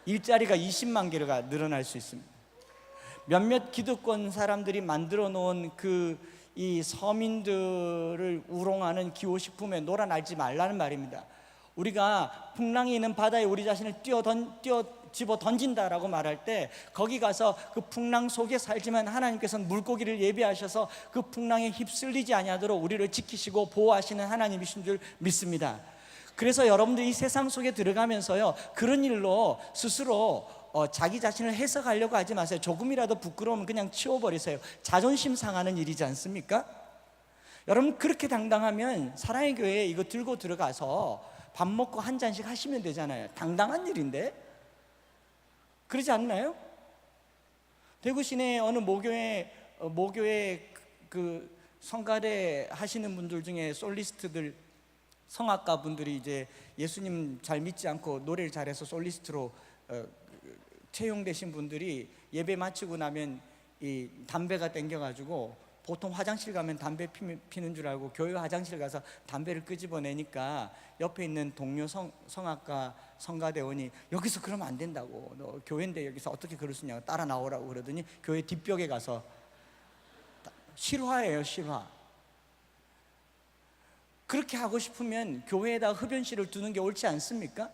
일자리가 20만 개가 늘어날 수 있습니다. 몇몇 기득권 사람들이 만들어 놓은 이 서민들을 우롱하는 기호식품에 놀아나지 말라는 말입니다. 우리가 풍랑이 있는 바다에 우리 자신을 집어 던진다라고 말할 때 거기 가서 그 풍랑 속에 살지만 하나님께서는 물고기를 예비하셔서 그 풍랑에 휩쓸리지 아니하도록 우리를 지키시고 보호하시는 하나님이신 줄 믿습니다. 그래서 여러분들 이 세상 속에 들어가면서요, 그런 일로 스스로 자기 자신을 해석하려고 하지 마세요. 조금이라도 부끄러우면 그냥 치워버리세요. 자존심 상하는 일이지 않습니까? 여러분, 그렇게 당당하면 사랑의 교회에 이거 들고 들어가서 밥 먹고 한 잔씩 하시면 되잖아요. 당당한 일인데 그러지 않나요? 대구 시내 어느 모교회 그 성가대 하시는 분들 중에 솔리스트들, 성악가 분들이 이제 예수님 잘 믿지 않고 노래를 잘해서 솔리스트로 채용되신 분들이 예배 마치고 나면 이 담배가 땡겨가지고 보통 화장실 가면 담배 피는 줄 알고 교회 화장실 가서 담배를 끄집어내니까 옆에 있는 동료 성악가 성가대원이 여기서 그러면 안 된다고, 너 교회인데 여기서 어떻게 그럴 수 있냐고 따라 나오라고 그러더니 교회 뒷벽에 가서 실화예요, 실화. 그렇게 하고 싶으면 교회에다 흡연실을 두는 게 옳지 않습니까?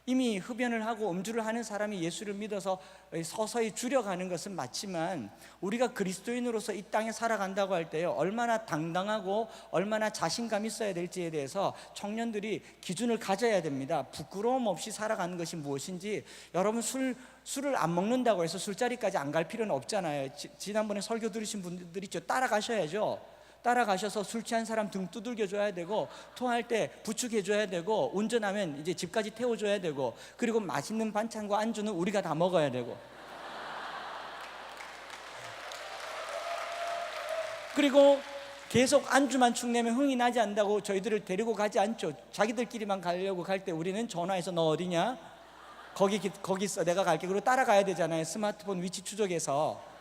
이미 흡연을 하고 음주를 하는 사람이 예수를 믿어서 서서히 줄여가는 것은 맞지만 우리가 그리스도인으로서 이 땅에 살아간다고 할 때요, 얼마나 당당하고 얼마나 자신감 있어야 될지에 대해서 청년들이 기준을 가져야 됩니다. 부끄러움 없이 살아가는 것이 무엇인지. 여러분, 술을 안 먹는다고 해서 술자리까지 안 갈 필요는 없잖아요. 지난번에 설교 들으신 분들 있죠. 따라가셔야죠. 따라가셔서 술 취한 사람 등 두들겨 줘야 되고, 토할 때 부축해 줘야 되고, 운전하면 이제 집까지 태워 줘야 되고, 그리고 맛있는 반찬과 안주는 우리가 다 먹어야 되고, 그리고 계속 안주만 축내면 흥이 나지 않는다고 저희들을 데리고 가지 않죠. 자기들끼리만 가려고 갈 때 우리는 전화해서 너 어디냐? 거기 있어, 내가 갈게. 그리고 따라가야 되잖아요. 스마트폰 위치 추적해서.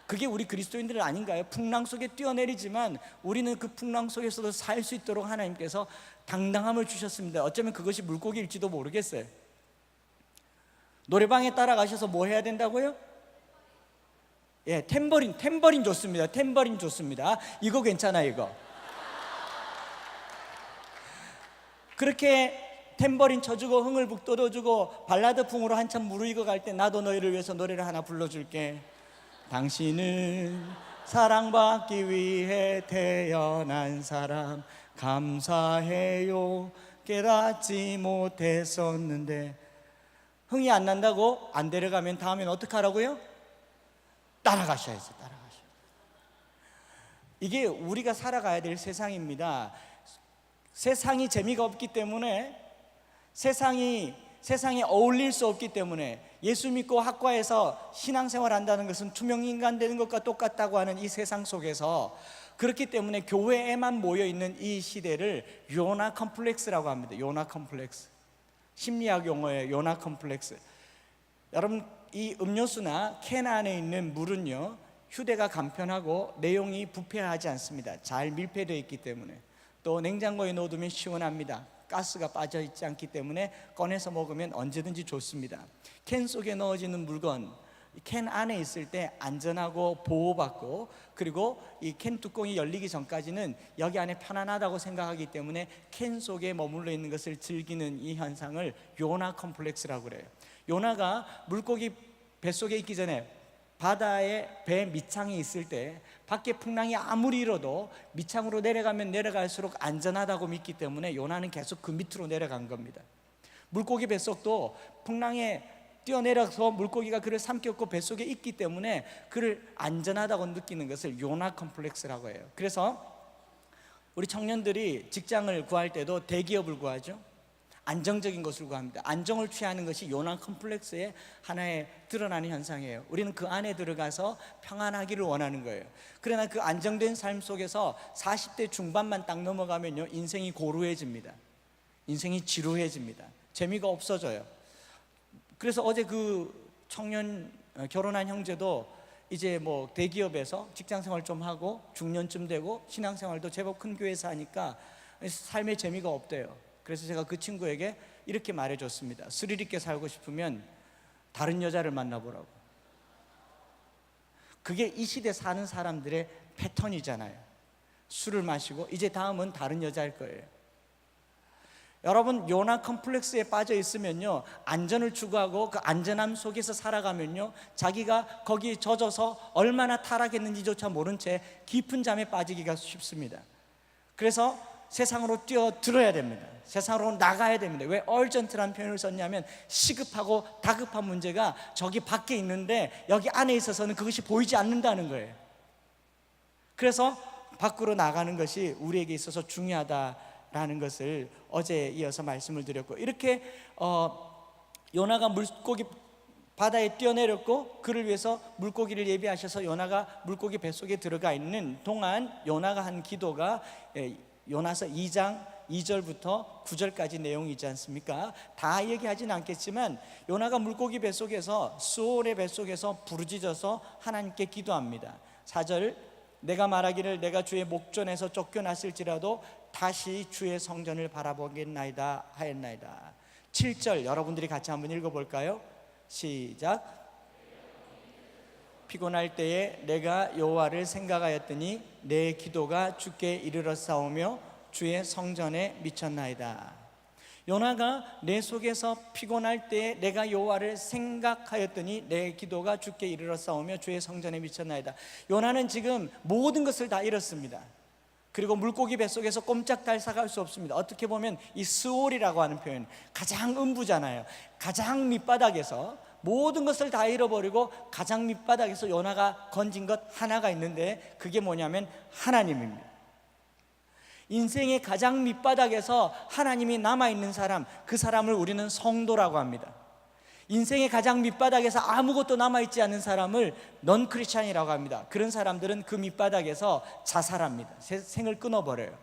그게 우리 그리스도인들 아닌가요? 풍랑 속에 뛰어내리지만 우리는 그 풍랑 속에서도 살 수 있도록 하나님께서 당당함을 주셨습니다. 어쩌면 그것이 물고기일지도 모르겠어요. 노래방에 따라가셔서 뭐 해야 된다고요? 예, 탬버린 좋습니다. 탬버린 좋습니다. 이거 괜찮아, 이거. 그렇게 탬버린 쳐주고 흥을 북돋워주고 발라드풍으로 한참 무르익어 갈 때 나도 너희를 위해서 노래를 하나 불러줄게. 당신은 사랑받기 위해 태어난 사람, 감사해요. 깨닫지 못했었는데. 흥이 안 난다고 안 데려가면 다음엔 어떻게 하라고요? 따라가셔야지. 이게 우리가 살아가야 될 세상입니다. 세상이 재미가 없기 때문에, 세상에 어울릴 수 없기 때문에, 예수 믿고 학과에서 신앙생활 한다는 것은 투명인간 되는 것과 똑같다고 하는 이 세상 속에서, 그렇기 때문에 교회에만 모여있는 이 시대를 요나 컴플렉스라고 합니다. 요나 컴플렉스, 심리학 용어예요. 요나 컴플렉스. 여러분, 이 음료수나 캔 안에 있는 물은요, 휴대가 간편하고 내용이 부패하지 않습니다. 잘 밀폐되어 있기 때문에. 또 냉장고에 넣어두면 시원합니다. 가스가 빠져있지 않기 때문에 꺼내서 먹으면 언제든지 좋습니다. 캔 속에 넣어지는 물건, 캔 안에 있을 때 안전하고 보호받고, 그리고 이 캔 뚜껑이 열리기 전까지는 여기 안에 편안하다고 생각하기 때문에 캔 속에 머물러 있는 것을 즐기는 이 현상을 요나 컴플렉스라고 그래요. 요나가 물고기 뱃속에 있기 전에 바다에 배 밑창에 있을 때 밖에 풍랑이 아무리 일어도 밑창으로 내려가면 내려갈수록 안전하다고 믿기 때문에 요나는 계속 그 밑으로 내려간 겁니다. 물고기 뱃속도 풍랑에 뛰어내려서 물고기가 그를 삼켰고 뱃속에 있기 때문에 그를 안전하다고 느끼는 것을 요나 컴플렉스라고 해요. 그래서 우리 청년들이 직장을 구할 때도 대기업을 구하죠. 안정적인 것을 구합니다. 안정을 취하는 것이 요나 컴플렉스의 하나의 드러나는 현상이에요. 우리는 그 안에 들어가서 평안하기를 원하는 거예요. 그러나 그 안정된 삶 속에서 40대 중반만 딱 넘어가면요, 인생이 고루해집니다. 인생이 지루해집니다. 재미가 없어져요. 그래서 어제 그 청년 결혼한 형제도 이제 뭐 대기업에서 직장생활 좀 하고 중년쯤 되고 신앙생활도 제법 큰 교회에서 하니까 삶의 재미가 없대요. 그래서 제가 그 친구에게 이렇게 말해줬습니다. 스릴 있게 살고 싶으면 다른 여자를 만나보라고. 그게 이 시대 사는 사람들의 패턴이잖아요. 술을 마시고 이제 다음은 다른 여자일 거예요. 여러분, 요나 컴플렉스에 빠져 있으면요, 안전을 추구하고 그 안전함 속에서 살아가면요, 자기가 거기에 젖어서 얼마나 타락했는지조차 모른 채 깊은 잠에 빠지기가 쉽습니다. 그래서 세상으로 뛰어들어야 됩니다. 세상으로 나가야 됩니다. 왜 urgent라는 표현을 썼냐면 시급하고 다급한 문제가 저기 밖에 있는데 여기 안에 있어서는 그것이 보이지 않는다는 거예요. 그래서 밖으로 나가는 것이 우리에게 있어서 중요하다라는 것을 어제에 이어서 말씀을 드렸고, 이렇게 요나가 물고기 바다에 뛰어내렸고 그를 위해서 물고기를 예비하셔서 요나가 물고기 뱃속에 들어가 있는 동안 요나가 한 기도가 요나서 2장 2절부터 9절까지 내용이지 않습니까? 다 얘기하진 않겠지만 요나가 물고기 뱃속에서 수올의 뱃속에서 부르짖어서 하나님께 기도합니다. 4절, 내가 말하기를 내가 주의 목전에서 쫓겨났을지라도 다시 주의 성전을 바라보겠나이다 하였나이다. 7절 여러분들이 같이 한번 읽어볼까요? 시작. 피곤할 때에 내가 여호와를 생각하였더니 내 기도가 주께 이르렀사오며 주의 성전에 미쳤나이다. 요나가 내 속에서 피곤할 때에 내가 여호와를 생각하였더니 내 기도가 주께 이르렀사오며 주의 성전에 미쳤나이다. 요나는 지금 모든 것을 다 잃었습니다. 그리고 물고기 뱃속에서 꼼짝달싹할 수 없습니다. 어떻게 보면 이 스올이라고 하는 표현, 가장 음부잖아요. 가장 밑바닥에서 모든 것을 다 잃어버리고 가장 밑바닥에서 요나가 건진 것 하나가 있는데 그게 뭐냐면 하나님입니다. 인생의 가장 밑바닥에서 하나님이 남아있는 사람, 그 사람을 우리는 성도라고 합니다. 인생의 가장 밑바닥에서 아무것도 남아있지 않은 사람을 넌 크리스찬이라고 합니다. 그런 사람들은 그 밑바닥에서 자살합니다. 생을 끊어버려요.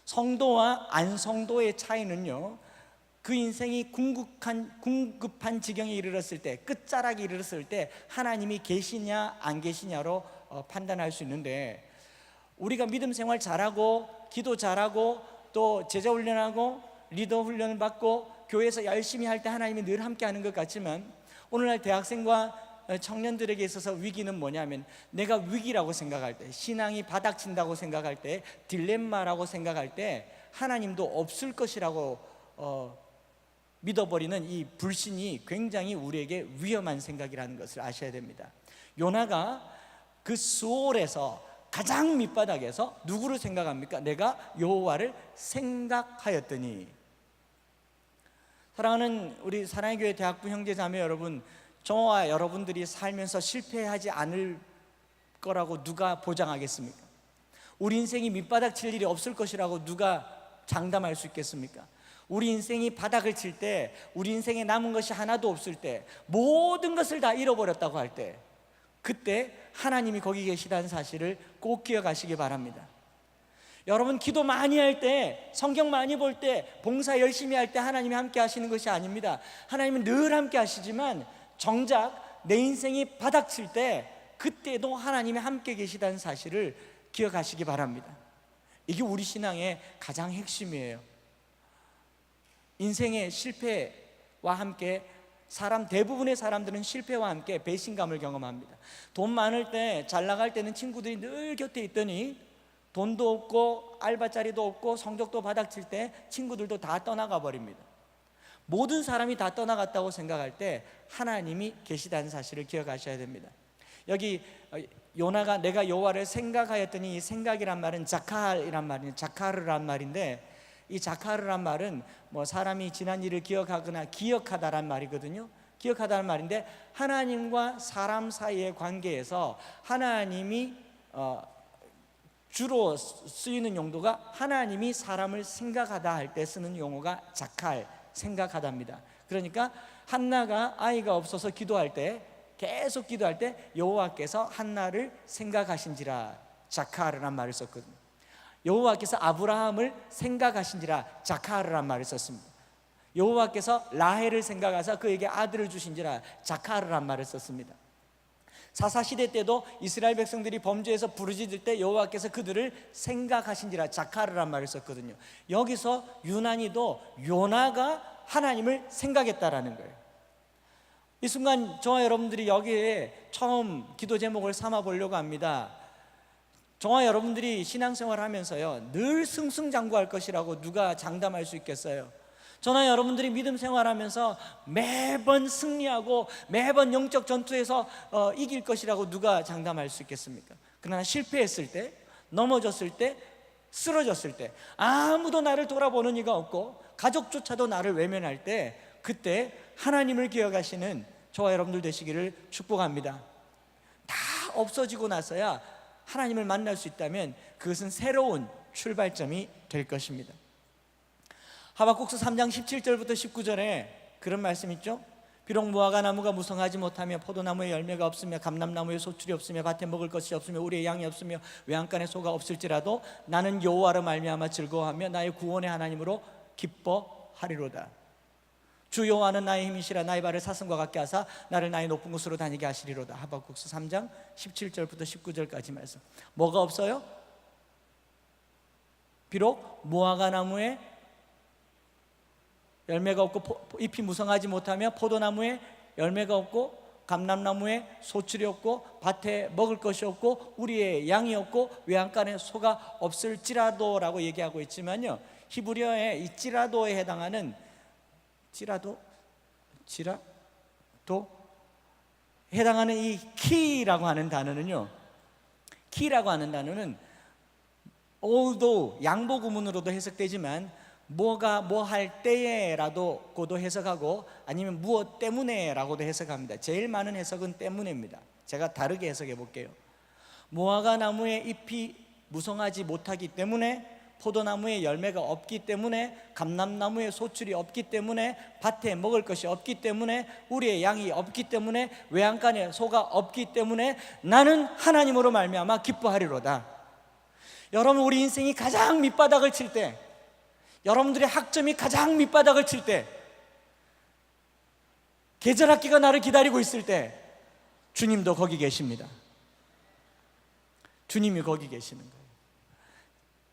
성도와 안성도의 차이는요, 그 인생이 궁급한 지경에 이르렀을 때, 끝자락에 이르렀을 때 하나님이 계시냐 안 계시냐로 판단할 수 있는데, 우리가 믿음 생활 잘하고 기도 잘하고 또 제자 훈련하고 리더 훈련을 받고 교회에서 열심히 할 때 하나님이 늘 함께 하는 것 같지만, 오늘날 대학생과 청년들에게 있어서 위기는 뭐냐면, 내가 위기라고 생각할 때, 신앙이 바닥친다고 생각할 때, 딜레마라고 생각할 때 하나님도 없을 것이라고 믿어버리는 이 불신이 굉장히 우리에게 위험한 생각이라는 것을 아셔야 됩니다. 요나가 그 수올에서 가장 밑바닥에서 누구를 생각합니까? 내가 여호와를 생각하였더니. 사랑하는 우리 사랑의 교회 대학부 형제자매 여러분, 저와 여러분들이 살면서 실패하지 않을 거라고 누가 보장하겠습니까? 우리 인생이 밑바닥 칠 일이 없을 것이라고 누가 장담할 수 있겠습니까? 우리 인생이 바닥을 칠 때, 우리 인생에 남은 것이 하나도 없을 때, 모든 것을 다 잃어버렸다고 할 때, 그때 하나님이 거기 계시다는 사실을 꼭 기억하시기 바랍니다. 여러분, 기도 많이 할 때, 성경 많이 볼 때, 봉사 열심히 할 때 하나님이 함께 하시는 것이 아닙니다. 하나님은 늘 함께 하시지만 정작 내 인생이 바닥칠 때, 그때도 하나님이 함께 계시다는 사실을 기억하시기 바랍니다. 이게 우리 신앙의 가장 핵심이에요. 인생의 실패와 함께 대부분의 사람들은 실패와 함께 배신감을 경험합니다. 돈 많을 때, 잘 나갈 때는 친구들이 늘 곁에 있더니 돈도 없고 알바자리도 없고 성적도 바닥칠 때 친구들도 다 떠나가 버립니다. 모든 사람이 다 떠나갔다고 생각할 때 하나님이 계시다는 사실을 기억하셔야 됩니다. 여기 요나가 내가 여호와를 생각하였더니, 이 생각이란 말은 자칼이란 말이에요. 자카르란 말인데, 이 자카르란 말은 사람이 지난 일을 기억하거나 기억하다란 말이거든요. 기억하다는 말인데, 하나님과 사람 사이의 관계에서 하나님이 주로 쓰이는 용도가, 하나님이 사람을 생각하다 할 때 쓰는 용어가 자칼, 생각하다입니다. 그러니까 한나가 아이가 없어서 기도할 때, 계속 기도할 때 여호와께서 한나를 생각하신지라 자카르란 말을 썼거든요. 여호와께서 아브라함을 생각하신지라 자카르란 말을 썼습니다. 여호와께서 라헬을 생각하사 그에게 아들을 주신지라 자카르란 말을 썼습니다. 사사시대 때도 이스라엘 백성들이 범죄해서 부르짖을 때 여호와께서 그들을 생각하신지라 자카르란 말을 썼거든요. 여기서 유난히도 요나가 하나님을 생각했다라는 거예요. 이 순간 저와 여러분들이 여기에 처음 기도 제목을 삼아 보려고 합니다. 저와 여러분들이 신앙생활 하면서요, 늘 승승장구할 것이라고 누가 장담할 수 있겠어요? 저나 여러분들이 믿음 생활하면서 매번 승리하고 매번 영적 전투에서 이길 것이라고 누가 장담할 수 있겠습니까? 그러나 실패했을 때, 넘어졌을 때, 쓰러졌을 때, 아무도 나를 돌아보는 이가 없고 가족조차도 나를 외면할 때, 그때 하나님을 기억하시는 저와 여러분들 되시기를 축복합니다. 다 없어지고 나서야 하나님을 만날 수 있다면 그것은 새로운 출발점이 될 것입니다. 하박국서 3장 17절부터 19절에 그런 말씀 있죠. 비록 무화과 나무가 무성하지 못하며 포도나무에 열매가 없으며 감람나무에 소출이 없으며 밭에 먹을 것이 없으며 우리의 양이 없으며 외양간에 소가 없을지라도 나는 여호와로 말미암아 즐거워하며 나의 구원의 하나님으로 기뻐하리로다. 주 여호와는 나의 힘이시라. 나의 발을 사슴과 같게 하사 나를 나의 높은 곳으로 다니게 하시리로다. 하박국서 3장 17절부터 19절까지 말씀. 뭐가 없어요? 비록 무화과 나무에 열매가 없고 잎이 무성하지 못하며 포도나무에 열매가 없고 감람나무에 소출이 없고 밭에 먹을 것이 없고 우리의 양이 없고 외양간에 소가 없을지라도라고 얘기하고 있지만요, 히브리어의 이 찌라도에 해당하는 지라도 해당하는 이 키라고 하는 단어는요, 키라고 하는 단어는 although 양보 구문으로도 해석되지만 뭐가 뭐 할 때에라고도 해석하고 아니면 무엇 때문에라고도 해석합니다. 제일 많은 해석은 때문에입니다. 제가 다르게 해석해 볼게요. 무화과 나무의 잎이 무성하지 못하기 때문에, 포도나무에 열매가 없기 때문에, 감람나무에 소출이 없기 때문에, 밭에 먹을 것이 없기 때문에, 우리의 양이 없기 때문에, 외양간에 소가 없기 때문에 나는 하나님으로 말미암아 기뻐하리로다. 여러분, 우리 인생이 가장 밑바닥을 칠 때, 여러분들의 학점이 가장 밑바닥을 칠 때, 계절학기가 나를 기다리고 있을 때 주님도 거기 계십니다. 주님이 거기 계시는 거예요.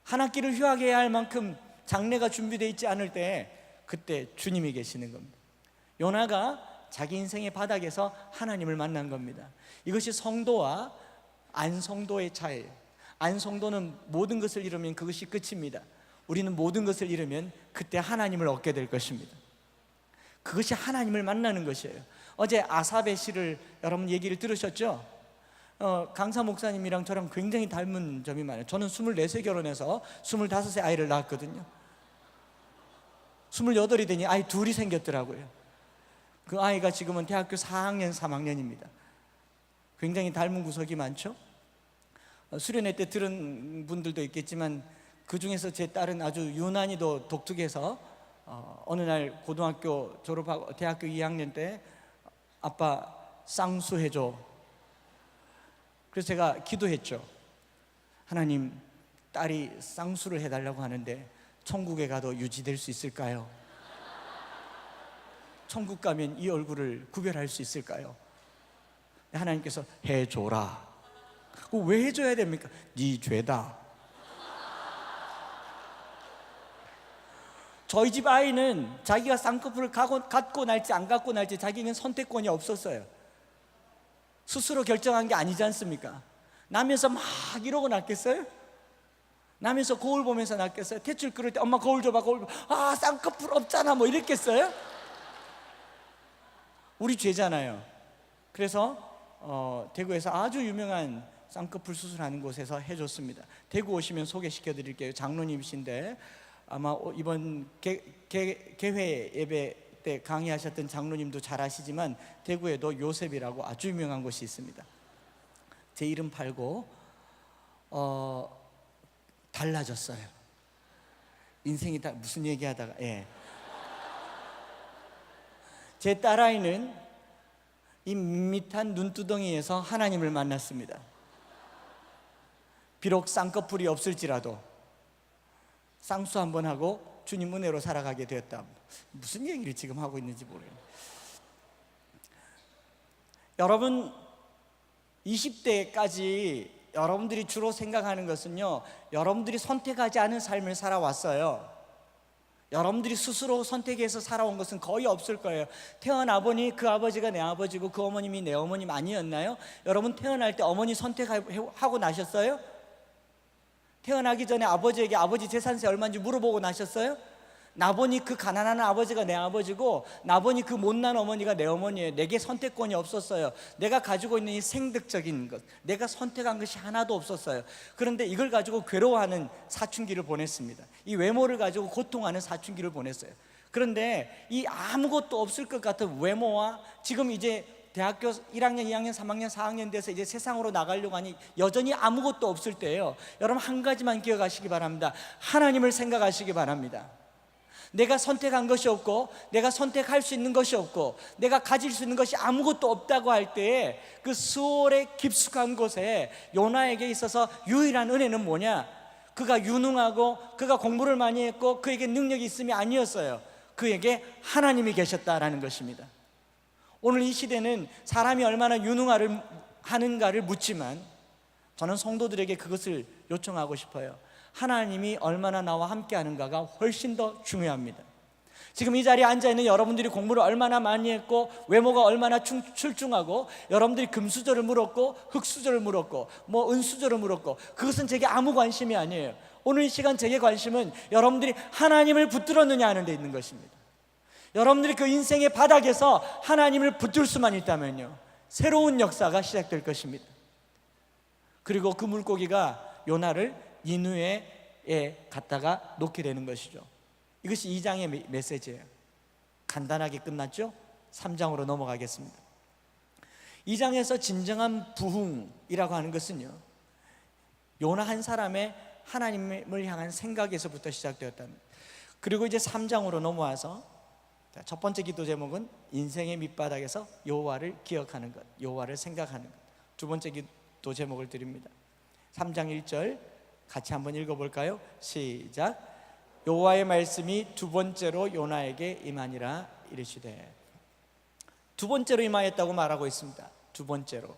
한 학기를 휴학해야 할 만큼 장래가 준비되어 있지 않을 때 그때 주님이 계시는 겁니다. 요나가 자기 인생의 바닥에서 하나님을 만난 겁니다. 이것이 성도와 안성도의 차이예요. 안성도는 모든 것을 잃으면 그것이 끝입니다. 우리는 모든 것을 잃으면 그때 하나님을 얻게 될 것입니다. 그것이 하나님을 만나는 것이에요. 어제 아삽의 시를 여러분 얘기를 들으셨죠? 강사 목사님이랑 저랑 굉장히 닮은 점이 많아요. 저는 24세 결혼해서 25세 아이를 낳았거든요. 28이 되니 아이 둘이 생겼더라고요. 그 아이가 지금은 대학교 4학년, 3학년입니다. 굉장히 닮은 구석이 많죠? 수련회 때 들은 분들도 있겠지만 그 중에서 제 딸은 아주 유난히도 독특해서 어느 날 고등학교 졸업하고 대학교 2학년 때 아빠 쌍수해줘. 그래서 제가 기도했죠. 하나님, 딸이 쌍수를 해달라고 하는데 천국에 가도 유지될 수 있을까요? 천국 가면 이 얼굴을 구별할 수 있을까요? 하나님께서 해줘라. 왜 해줘야 됩니까? 네 죄다. 저희 집 아이는 자기가 쌍꺼풀을 갖고 날지 안 갖고 날지 자기는 선택권이 없었어요. 스스로 결정한 게 아니지 않습니까? 나면서 막 이러고 났겠어요? 나면서 거울 보면서 났겠어요? 탯줄 끓을 때 엄마 거울 줘봐, 거울 줘봐. 아, 쌍꺼풀 없잖아, 뭐 이랬겠어요? 우리 죄잖아요. 그래서 대구에서 아주 유명한 쌍꺼풀 수술하는 곳에서 해줬습니다. 대구 오시면 소개시켜 드릴게요. 장로님이신데 아마 이번 개회 예배 때 강의하셨던 장로님도 잘 아시지만 대구에도 요셉이라고 아주 유명한 곳이 있습니다. 제 이름 팔고 달라졌어요. 인생이 다 무슨 얘기하다가 제 딸아이는 이 밋밋한 눈두덩이에서 하나님을 만났습니다. 비록 쌍꺼풀이 없을지라도 쌍수 한번 하고 주님 은혜로 살아가게 되었다. 무슨 얘기를 지금 하고 있는지 모르겠어요. 여러분 20대까지 여러분들이 주로 생각하는 것은요, 여러분들이 선택하지 않은 삶을 살아왔어요. 여러분들이 스스로 선택해서 살아온 것은 거의 없을 거예요. 태어나 보니 그 아버지가 내 아버지고 그 어머님이 내 어머님 아니었나요? 여러분 태어날 때 어머니 선택하고 나셨어요? 태어나기 전에 아버지에게 아버지 재산세 얼마인지 물어보고 나셨어요? 나보니 그 가난한 아버지가 내 아버지고 나보니 그 못난 어머니가 내 어머니예요. 내게 선택권이 없었어요. 내가 가지고 있는 이 생득적인 것, 내가 선택한 것이 하나도 없었어요. 그런데 이걸 가지고 괴로워하는 사춘기를 보냈습니다. 이 외모를 가지고 고통하는 사춘기를 보냈어요. 그런데 이 아무것도 없을 것 같은 외모와 지금 이제 대학교 1학년, 2학년, 3학년, 4학년 돼서 이제 세상으로 나가려고 하니 여전히 아무것도 없을 때예요. 여러분 한 가지만 기억하시기 바랍니다. 하나님을 생각하시기 바랍니다. 내가 선택한 것이 없고 내가 선택할 수 있는 것이 없고 내가 가질 수 있는 것이 아무것도 없다고 할 때에 그 수월의 깊숙한 곳에 요나에게 있어서 유일한 은혜는 뭐냐? 그가 유능하고 그가 공부를 많이 했고 그에게 능력이 있음이 아니었어요. 그에게 하나님이 계셨다라는 것입니다. 오늘 이 시대는 사람이 얼마나 유능하는가를 묻지만 저는 성도들에게 그것을 요청하고 싶어요. 하나님이 얼마나 나와 함께 하는가가 훨씬 더 중요합니다. 지금 이 자리에 앉아있는 여러분들이 공부를 얼마나 많이 했고 외모가 얼마나 출중하고 여러분들이 금수저를 물었고 흙수저를 물었고 뭐 은수저를 물었고 그것은 제게 아무 관심이 아니에요. 오늘 이 시간 제게 관심은 여러분들이 하나님을 붙들었느냐 하는 데 있는 것입니다. 여러분들이 그 인생의 바닥에서 하나님을 붙들 수만 있다면요, 새로운 역사가 시작될 것입니다. 그리고 그 물고기가 요나를 니느웨에 갔다가 놓게 되는 것이죠. 이것이 2장의 메시지예요. 간단하게 끝났죠? 3장으로 넘어가겠습니다. 2장에서 진정한 부흥이라고 하는 것은요, 요나 한 사람의 하나님을 향한 생각에서부터 시작되었답니다. 그리고 이제 3장으로 넘어와서 첫 번째 기도 제목은 인생의 밑바닥에서 여호와를 기억하는 것, 여호와를 생각하는 것. 두 번째 기도 제목을 드립니다. 3장 1절 같이 한번 읽어볼까요? 시작. 여호와의 말씀이 두 번째로 요나에게 임하니라 이르시되. 두 번째로 임하였다고 말하고 있습니다. 두 번째로.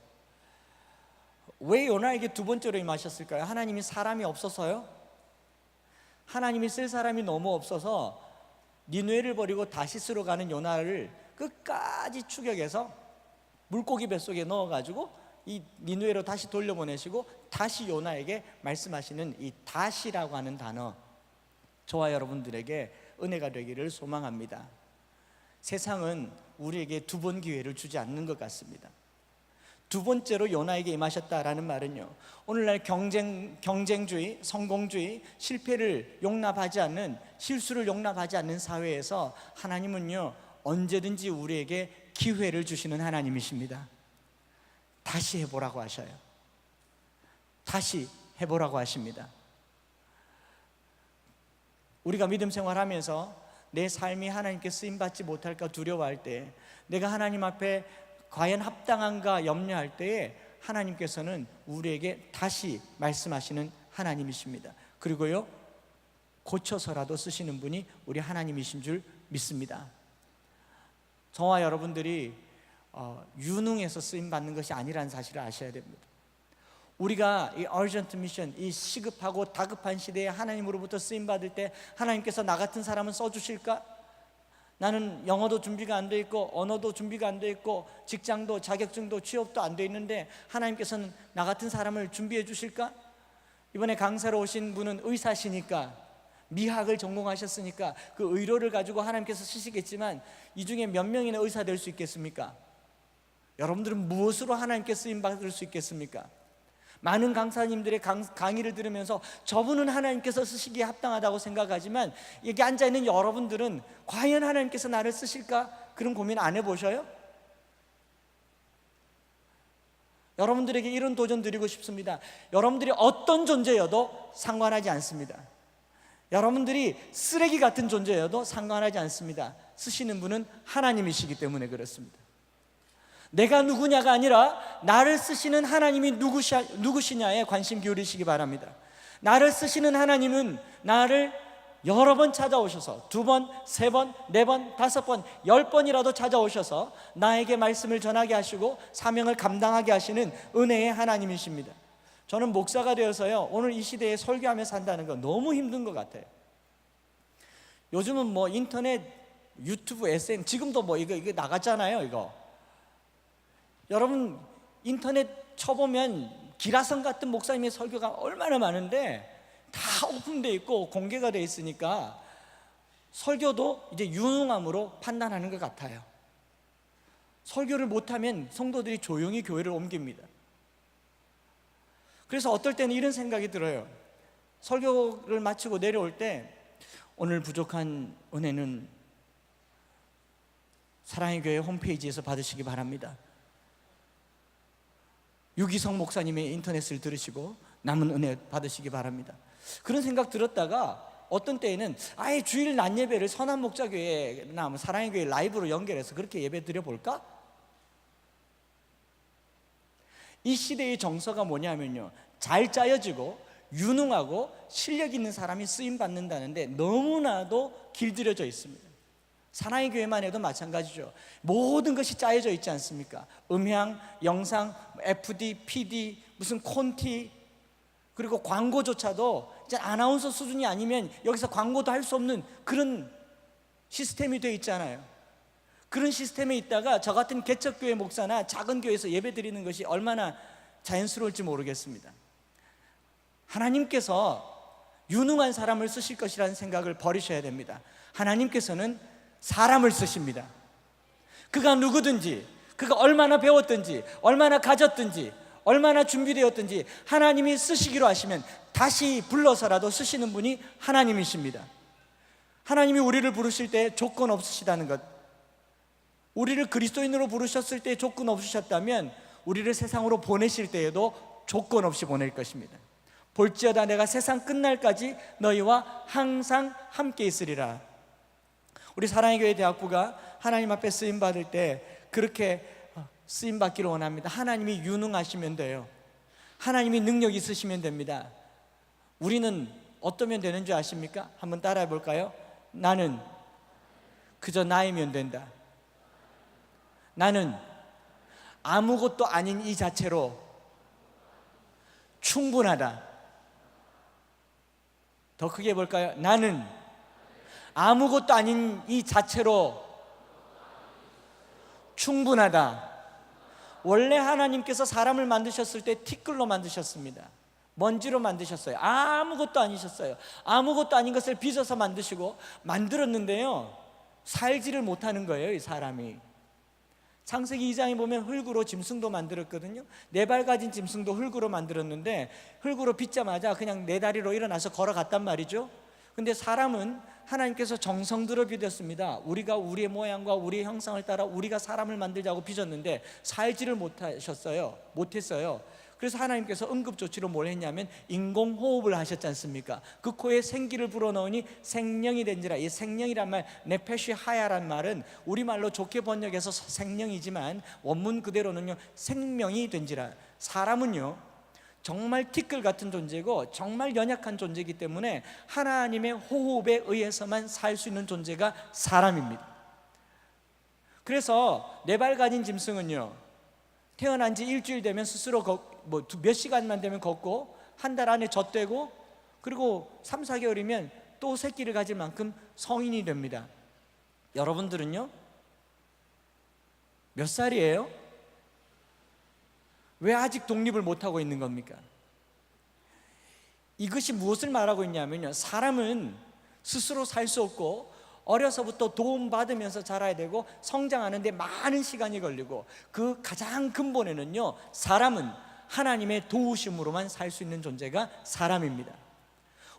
왜 요나에게 두 번째로 임하셨을까요? 하나님이 사람이 없어서요? 하나님이 쓸 사람이 너무 없어서 니느웨를 버리고 다시스로 가는 요나를 끝까지 추격해서 물고기 뱃속에 넣어가지고 이 니느웨로 다시 돌려보내시고 다시 요나에게 말씀하시는 이 다시라고 하는 단어, 저와 여러분들에게 은혜가 되기를 소망합니다. 세상은 우리에게 두 번 기회를 주지 않는 것 같습니다. 두 번째로 요나에게 임하셨다라는 말은요, 오늘날 경쟁주의, 성공주의, 실패를 용납하지 않는, 실수를 용납하지 않는 사회에서 하나님은요 언제든지 우리에게 기회를 주시는 하나님이십니다. 다시 해보라고 하셔요. 다시 해보라고 하십니다. 우리가 믿음 생활하면서 내 삶이 하나님께 쓰임받지 못할까 두려워할 때, 내가 하나님 앞에 과연 합당한가 염려할 때에 하나님께서는 우리에게 다시 말씀하시는 하나님이십니다. 그리고요 고쳐서라도 쓰시는 분이 우리 하나님이신 줄 믿습니다. 저와 여러분들이 유능해서 쓰임받는 것이 아니라는 사실을 아셔야 됩니다. 우리가 이 urgent mission, 이 시급하고 다급한 시대에 하나님으로부터 쓰임받을 때 하나님께서 나 같은 사람은 써주실까? 나는 영어도 준비가 안 돼 있고 언어도 준비가 안 돼 있고 직장도 자격증도 취업도 안 돼 있는데 하나님께서는 나 같은 사람을 준비해 주실까? 이번에 강사로 오신 분은 의사시니까, 미학을 전공하셨으니까 그 의료를 가지고 하나님께서 쓰시겠지만 이 중에 몇 명이나 의사 될 수 있겠습니까? 여러분들은 무엇으로 하나님께 쓰임받을 수 있겠습니까? 많은 강사님들의 강의를 들으면서 저분은 하나님께서 쓰시기에 합당하다고 생각하지만 여기 앉아있는 여러분들은 과연 하나님께서 나를 쓰실까? 그런 고민 안 해보셔요? 여러분들에게 이런 도전 드리고 싶습니다. 여러분들이 어떤 존재여도 상관하지 않습니다. 여러분들이 쓰레기 같은 존재여도 상관하지 않습니다. 쓰시는 분은 하나님이시기 때문에 그렇습니다. 내가 누구냐가 아니라 나를 쓰시는 하나님이 누구시냐에 관심 기울이시기 바랍니다. 나를 쓰시는 하나님은 나를 여러 번 찾아오셔서 2번, 3번, 4번, 5번, 10번이라도 찾아오셔서 나에게 말씀을 전하게 하시고 사명을 감당하게 하시는 은혜의 하나님이십니다. 저는 목사가 되어서요 오늘 이 시대에 설교하며 산다는 거 너무 힘든 것 같아요. 요즘은 뭐 인터넷, 유튜브, SN 지금도 뭐 이거 나갔잖아요. 이거 여러분 인터넷 쳐보면 기라성 같은 목사님의 설교가 얼마나 많은데 다 오픈되어 있고 공개가 되어 있으니까 설교도 이제 유능함으로 판단하는 것 같아요. 설교를 못하면 성도들이 조용히 교회를 옮깁니다. 그래서 어떨 때는 이런 생각이 들어요. 설교를 마치고 내려올 때 오늘 부족한 은혜는 사랑의 교회 홈페이지에서 받으시기 바랍니다. 유기성 목사님의 인터넷을 들으시고 남은 은혜 받으시기 바랍니다. 그런 생각 들었다가 어떤 때에는 아예 주일 낮 예배를 선한목자교회나 사랑의 교회 라이브로 연결해서 그렇게 예배 드려볼까? 이 시대의 정서가 뭐냐면요, 잘 짜여지고 유능하고 실력 있는 사람이 쓰임받는다는데 너무나도 길들여져 있습니다. 사랑의 교회만 해도 마찬가지죠. 모든 것이 짜여져 있지 않습니까? 음향, 영상, FD, PD, 무슨 콘티, 그리고 광고조차도 이제 아나운서 수준이 아니면 여기서 광고도 할 수 없는 그런 시스템이 되어 있잖아요. 그런 시스템에 있다가 저 같은 개척교회 목사나 작은 교회에서 예배 드리는 것이 얼마나 자연스러울지 모르겠습니다. 하나님께서 유능한 사람을 쓰실 것이라는 생각을 버리셔야 됩니다. 하나님께서는 사람을 쓰십니다. 그가 누구든지, 그가 얼마나 배웠든지, 얼마나 가졌든지, 얼마나 준비되었든지 하나님이 쓰시기로 하시면 다시 불러서라도 쓰시는 분이 하나님이십니다. 하나님이 우리를 부르실 때 조건 없으시다는 것, 우리를 그리스도인으로 부르셨을 때 조건 없으셨다면 우리를 세상으로 보내실 때에도 조건 없이 보낼 것입니다. 볼지어다 내가 세상 끝날까지 너희와 항상 함께 있으리라. 우리 사랑의 교회 대학부가 하나님 앞에 쓰임받을 때 그렇게 쓰임받기를 원합니다. 하나님이 유능하시면 돼요. 하나님이 능력 있으시면 됩니다. 우리는 어떠면 되는 줄 아십니까? 한번 따라해 볼까요? 나는 그저 나이면 된다. 나는 아무것도 아닌 이 자체로 충분하다. 더 크게 해볼까요? 나는 아무것도 아닌 이 자체로 충분하다. 원래 하나님께서 사람을 만드셨을 때 티끌로 만드셨습니다. 먼지로 만드셨어요. 아무것도 아니셨어요. 아무것도 아닌 것을 빚어서 만드시고 만들었는데요, 살지를 못하는 거예요, 이 사람이. 창세기 2장에 보면 흙으로 짐승도 만들었거든요. 4발 가진 짐승도 흙으로 만들었는데 흙으로 빚자마자 그냥 4다리로 일어나서 걸어갔단 말이죠. 근데 사람은 하나님께서 정성들어 빚었습니다. 우리가 우리의 모양과 우리의 형상을 따라 우리가 사람을 만들자고 빚었는데 살지를 못했어요. 그래서 하나님께서 응급조치로 뭘 했냐면 인공호흡을 하셨지 않습니까? 그 코에 생기를 불어넣으니 생명이 된지라. 이 생명이란 말, 네페시 하야란 말은 우리말로 좋게 번역해서 생명이지만 원문 그대로는요, 생명이 된지라. 사람은요 정말 티끌 같은 존재고 정말 연약한 존재이기 때문에 하나님의 호흡에 의해서만 살 수 있는 존재가 사람입니다. 그래서 4발 가진 짐승은요, 태어난 지 일주일 되면 스스로 몇 시간만 되면 걷고, 한 달 안에 젖되고, 그리고 3, 4개월이면 또 새끼를 가질 만큼 성인이 됩니다. 여러분들은요 몇 살이에요? 왜 아직 독립을 못하고 있는 겁니까? 이것이 무엇을 말하고 있냐면요, 사람은 스스로 살 수 없고 어려서부터 도움받으면서 자라야 되고 성장하는데 많은 시간이 걸리고, 그 가장 근본에는요, 사람은 하나님의 도우심으로만 살 수 있는 존재가 사람입니다.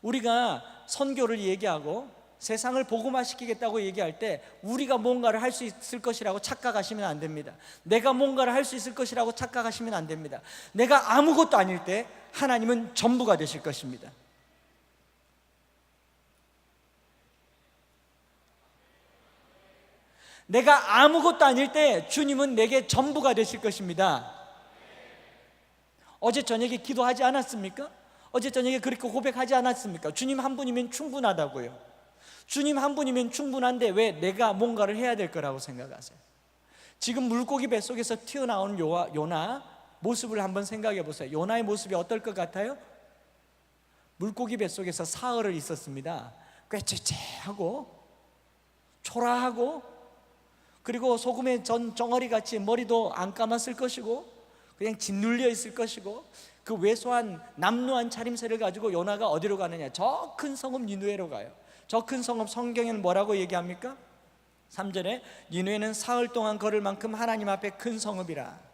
우리가 선교를 얘기하고 세상을 복음화시키겠다고 얘기할 때 우리가 뭔가를 할 수 있을 것이라고 착각하시면 안 됩니다. 내가 뭔가를 할 수 있을 것이라고 착각하시면 안 됩니다. 내가 아무것도 아닐 때 하나님은 전부가 되실 것입니다. 내가 아무것도 아닐 때 주님은 내게 전부가 되실 것입니다. 어제 저녁에 기도하지 않았습니까? 어제 저녁에 그렇게 고백하지 않았습니까? 주님 한 분이면 충분하다고요. 주님 한 분이면 충분한데 왜 내가 뭔가를 해야 될 거라고 생각하세요? 지금 물고기 뱃속에서 튀어나온 요나 모습을 한번 생각해 보세요. 요나의 모습이 어떨 것 같아요? 물고기 뱃속에서 사흘을 있었습니다. 꾀째째하고 초라하고, 그리고 소금의 정어리같이 머리도 안 감았을 것이고 그냥 짓눌려 있을 것이고, 그 왜소한 남루한 차림새를 가지고 요나가 어디로 가느냐? 저 큰 성읍 니느웨로 가요. 저 큰 성읍, 성경에는 뭐라고 얘기합니까? 3절에 니느웨는 사흘 동안 걸을 만큼 하나님 앞에 큰 성읍이라.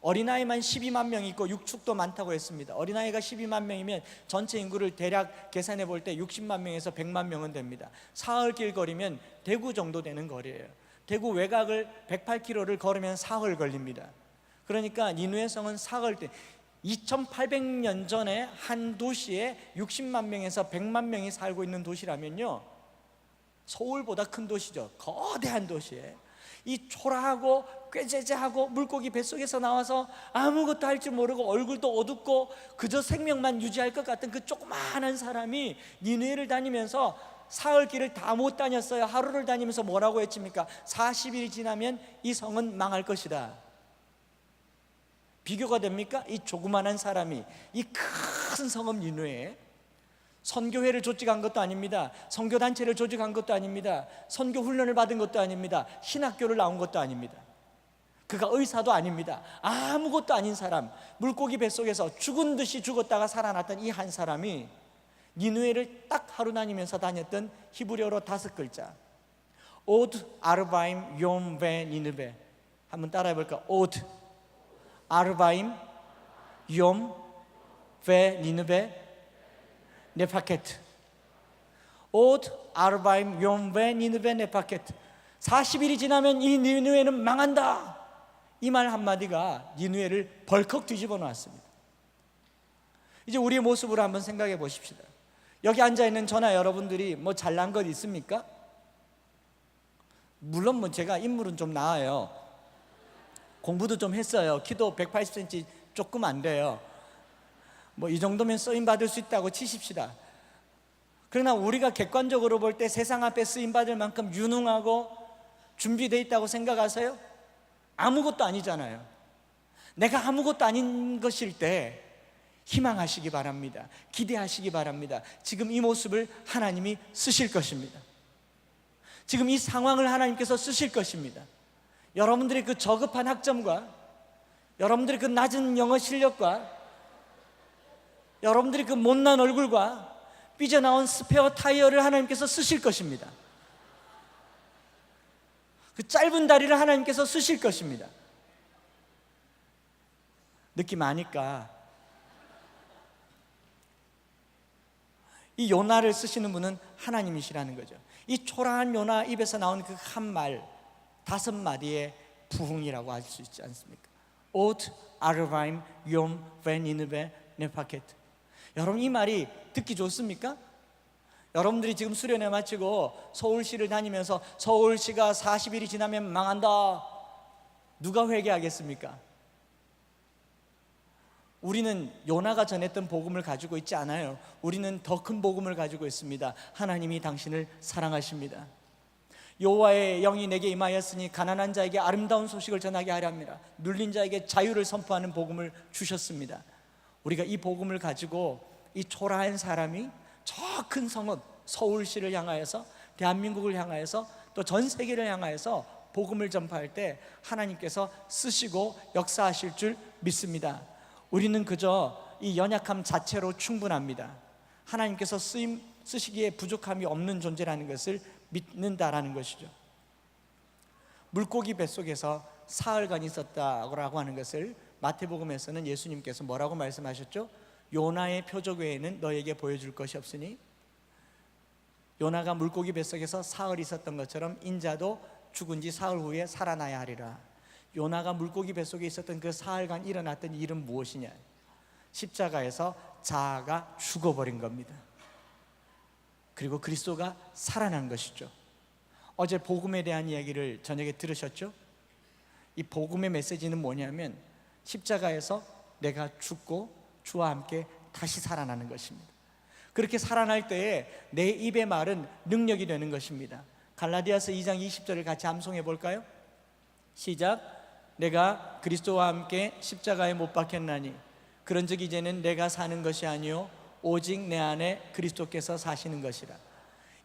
어린아이만 12만 명이 있고 육축도 많다고 했습니다. 어린아이가 12만 명이면 전체 인구를 대략 계산해 볼 때 60만 명에서 100만 명은 됩니다. 사흘 길 거리면 대구 정도 되는 거리예요. 대구 외곽을 108km를 걸으면 사흘 걸립니다. 그러니까 니느웨 성은 사흘 때 2800년 전에 한 도시에 60만 명에서 100만 명이 살고 있는 도시라면요, 서울보다 큰 도시죠. 거대한 도시에 이 초라하고 꾀죄죄하고 물고기 뱃속에서 나와서 아무것도 할 줄 모르고 얼굴도 어둡고 그저 생명만 유지할 것 같은 그 조그마한 사람이 니느웨를 다니면서 사흘 길을 다 못 다녔어요. 하루를 다니면서 뭐라고 했습니까? 40일이 지나면 이 성은 망할 것이다. 비교가 됩니까? 이 조그만한 사람이 이 큰 성읍 니느웨에 선교회를 조직한 것도 아닙니다. 선교단체를 조직한 것도 아닙니다. 선교 훈련을 받은 것도 아닙니다. 신학교를 나온 것도 아닙니다. 그가 의사도 아닙니다. 아무것도 아닌 사람, 물고기 뱃속에서 죽은 듯이 죽었다가 살아났던 이 한 사람이 니느웨를 딱 하루 다니면서 다녔던 히브리어로 5글자, 오드 아르바임 욤베 니느베. 한번 따라해 볼까? 오드 아르바임 욤베 니느베 네파케트. 오드 아르바임 욤베 니느베 네파케트. 40일이 지나면 이 니느웨는 망한다. 이 말 한마디가 니느웨를 벌컥 뒤집어 놓았습니다. 이제 우리의 모습으로 한번 생각해 보십시다. 여기 앉아있는 저나 여러분들이 뭐 잘난 것 있습니까? 물론 뭐 제가 인물은 좀 나아요. 공부도 좀 했어요. 키도 180cm 조금 안 돼요. 뭐 이 정도면 쓰임 받을 수 있다고 치십시다. 그러나 우리가 객관적으로 볼 때 세상 앞에 쓰임 받을 만큼 유능하고 준비되어 있다고 생각하세요? 아무것도 아니잖아요. 내가 아무것도 아닌 것일 때 희망하시기 바랍니다. 기대하시기 바랍니다. 지금 이 모습을 하나님이 쓰실 것입니다. 지금 이 상황을 하나님께서 쓰실 것입니다. 여러분들의 그 저급한 학점과 여러분들의 그 낮은 영어 실력과 여러분들이 그 못난 얼굴과 삐져나온 스페어 타이어를 하나님께서 쓰실 것입니다. 그 짧은 다리를 하나님께서 쓰실 것입니다. 느낌 아니까. 이 요나를 쓰시는 분은 하나님이시라는 거죠. 이 초라한 요나 입에서 나온 그 한 말 5마디의 부흥이라고 할 수 있지 않습니까? ot 아르바임 욤 베니느베 네파켓. 여러분, 이 말이 듣기 좋습니까? 여러분들이 지금 수련회 마치고 서울시를 다니면서 서울시가 40일이 지나면 망한다, 누가 회개하겠습니까? 우리는 요나가 전했던 복음을 가지고 있지 않아요. 우리는 더 큰 복음을 가지고 있습니다. 하나님이 당신을 사랑하십니다. 여호와의 영이 내게 임하였으니 가난한 자에게 아름다운 소식을 전하게 하려 합니다. 눌린 자에게 자유를 선포하는 복음을 주셨습니다. 우리가 이 복음을 가지고 이 초라한 사람이 저 큰 성읍 서울시를 향하여서, 대한민국을 향하여서, 또 전 세계를 향하여서 복음을 전파할 때 하나님께서 쓰시고 역사하실 줄 믿습니다. 우리는 그저 이 연약함 자체로 충분합니다. 하나님께서 쓰시기에 부족함이 없는 존재라는 것을 믿는다라는 것이죠. 물고기 뱃속에서 사흘간 있었다고 하는 것을 마태복음에서는 예수님께서 뭐라고 말씀하셨죠? 요나의 표적 외에는 너에게 보여줄 것이 없으니, 요나가 물고기 뱃속에서 사흘 있었던 것처럼 인자도 죽은 지 사흘 후에 살아나야 하리라. 요나가 물고기 뱃속에 있었던 그 사흘간 일어났던 일은 무엇이냐? 십자가에서 자아가 죽어버린 겁니다. 그리고 그리스도가 살아난 것이죠. 어제 복음에 대한 이야기를 저녁에 들으셨죠? 이 복음의 메시지는 뭐냐면 십자가에서 내가 죽고 주와 함께 다시 살아나는 것입니다. 그렇게 살아날 때에 내 입의 말은 능력이 되는 것입니다. 갈라디아서 2장 20절을 같이 암송해 볼까요? 시작. 내가 그리스도와 함께 십자가에 못 박혔나니 그런즉 이제는 내가 사는 것이 아니요 오직 내 안에 그리스도께서 사시는 것이라.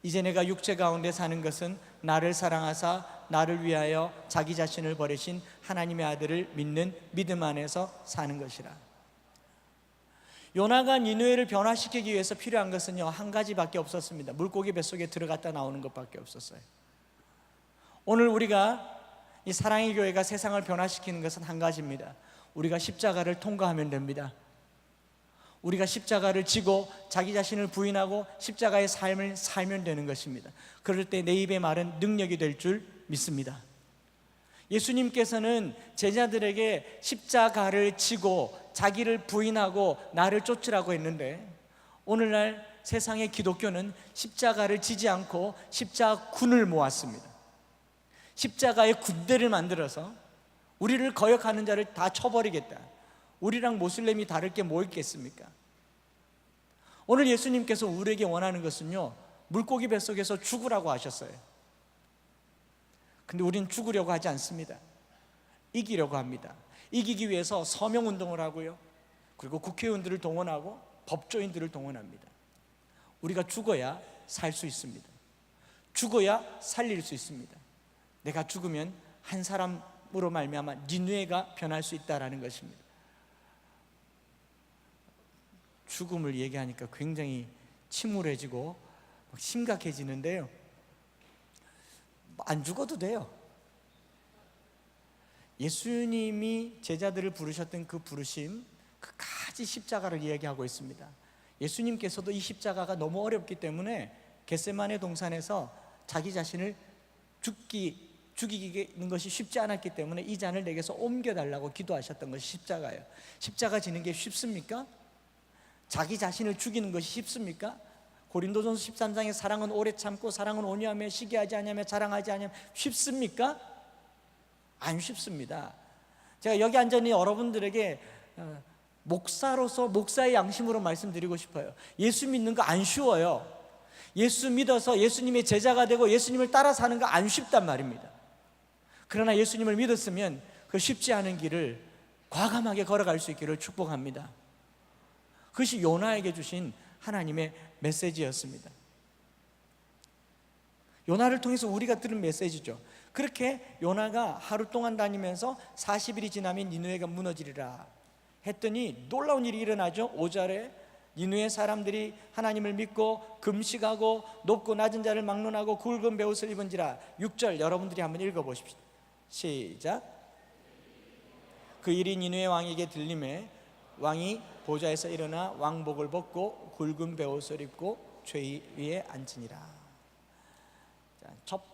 이제 내가 육체 가운데 사는 것은 나를 사랑하사 나를 위하여 자기 자신을 버리신 하나님의 아들을 믿는 믿음 안에서 사는 것이라. 요나가 니느웨를 변화시키기 위해서 필요한 것은요 한 가지밖에 없었습니다. 물고기 뱃속에 들어갔다 나오는 것밖에 없었어요. 오늘 우리가 이 사랑의 교회가 세상을 변화시키는 것은 한 가지입니다. 우리가 십자가를 통과하면 됩니다. 우리가 십자가를 지고 자기 자신을 부인하고 십자가의 삶을 살면 되는 것입니다. 그럴 때 내 입의 말은 능력이 될 줄 믿습니다. 예수님께서는 제자들에게 십자가를 지고 자기를 부인하고 나를 쫓으라고 했는데, 오늘날 세상의 기독교는 십자가를 지지 않고 십자군을 모았습니다. 십자가의 군대를 만들어서 우리를 거역하는 자를 다 쳐버리겠다. 우리랑 모슬렘이 다를 게 뭐 있겠습니까? 오늘 예수님께서 우리에게 원하는 것은요 물고기 뱃속에서 죽으라고 하셨어요. 근데 우리는 죽으려고 하지 않습니다. 이기려고 합니다. 이기기 위해서 서명운동을 하고요, 그리고 국회의원들을 동원하고 법조인들을 동원합니다. 우리가 죽어야 살 수 있습니다. 죽어야 살릴 수 있습니다. 내가 죽으면 한 사람으로 말미암아 니느웨가 변할 수 있다라는 것입니다. 죽음을 얘기하니까 굉장히 침울해지고 심각해지는데요, 안 죽어도 돼요. 예수님이 제자들을 부르셨던 그 부르심, 그 가지 십자가를 이야기하고 있습니다. 예수님께서도 이 십자가가 너무 어렵기 때문에 겟세마네 동산에서 자기 자신을 죽이는 것이 쉽지 않았기 때문에 이 잔을 내게서 옮겨달라고 기도하셨던 것이 십자가예요. 십자가 지는 게 쉽습니까? 자기 자신을 죽이는 것이 쉽습니까? 고린도전서 13장에 사랑은 오래 참고 사랑은 온유하며 시기하지 않으며 자랑하지 않으며 쉽습니까? 안 쉽습니다. 제가 여기 앉아있는 여러분들에게 목사로서 목사의 양심으로 말씀드리고 싶어요. 예수 믿는 거 안 쉬워요. 예수 믿어서 예수님의 제자가 되고 예수님을 따라 사는 거 안 쉽단 말입니다. 그러나 예수님을 믿었으면 그 쉽지 않은 길을 과감하게 걸어갈 수 있기를 축복합니다. 그것이 요나에게 주신 하나님의 메시지였습니다. 요나를 통해서 우리가 들은 메시지죠. 그렇게 요나가 하루 동안 다니면서 40일이 지나면 니느웨가 무너지리라 했더니 놀라운 일이 일어나죠. 5절에 니느웨 사람들이 하나님을 믿고 금식하고 높고 낮은 자를 막론하고 굵은 베옷을 입은지라. 6절 여러분들이 한번 읽어보십시오. 시작. 그 일이 니느웨 왕에게 들림에 왕이 보좌에서 일어나 왕복을 벗고 굵은 베옷을 입고 죄 위에 앉으니라.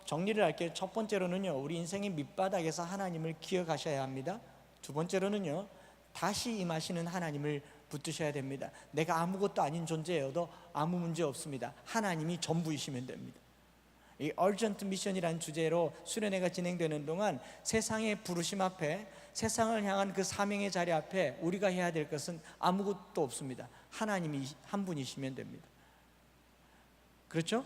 정리를 할게요. 첫 번째로는요, 우리 인생의 밑바닥에서 하나님을 기억하셔야 합니다. 두 번째로는요, 다시 임하시는 하나님을 붙드셔야 됩니다. 내가 아무것도 아닌 존재여도 아무 문제 없습니다. 하나님이 전부이시면 됩니다. 이 urgent mission이라는 주제로 수련회가 진행되는 동안 세상의 부르심 앞에, 세상을 향한 그 사명의 자리 앞에 우리가 해야 될 것은 아무것도 없습니다. 하나님이 한 분이시면 됩니다. 그렇죠?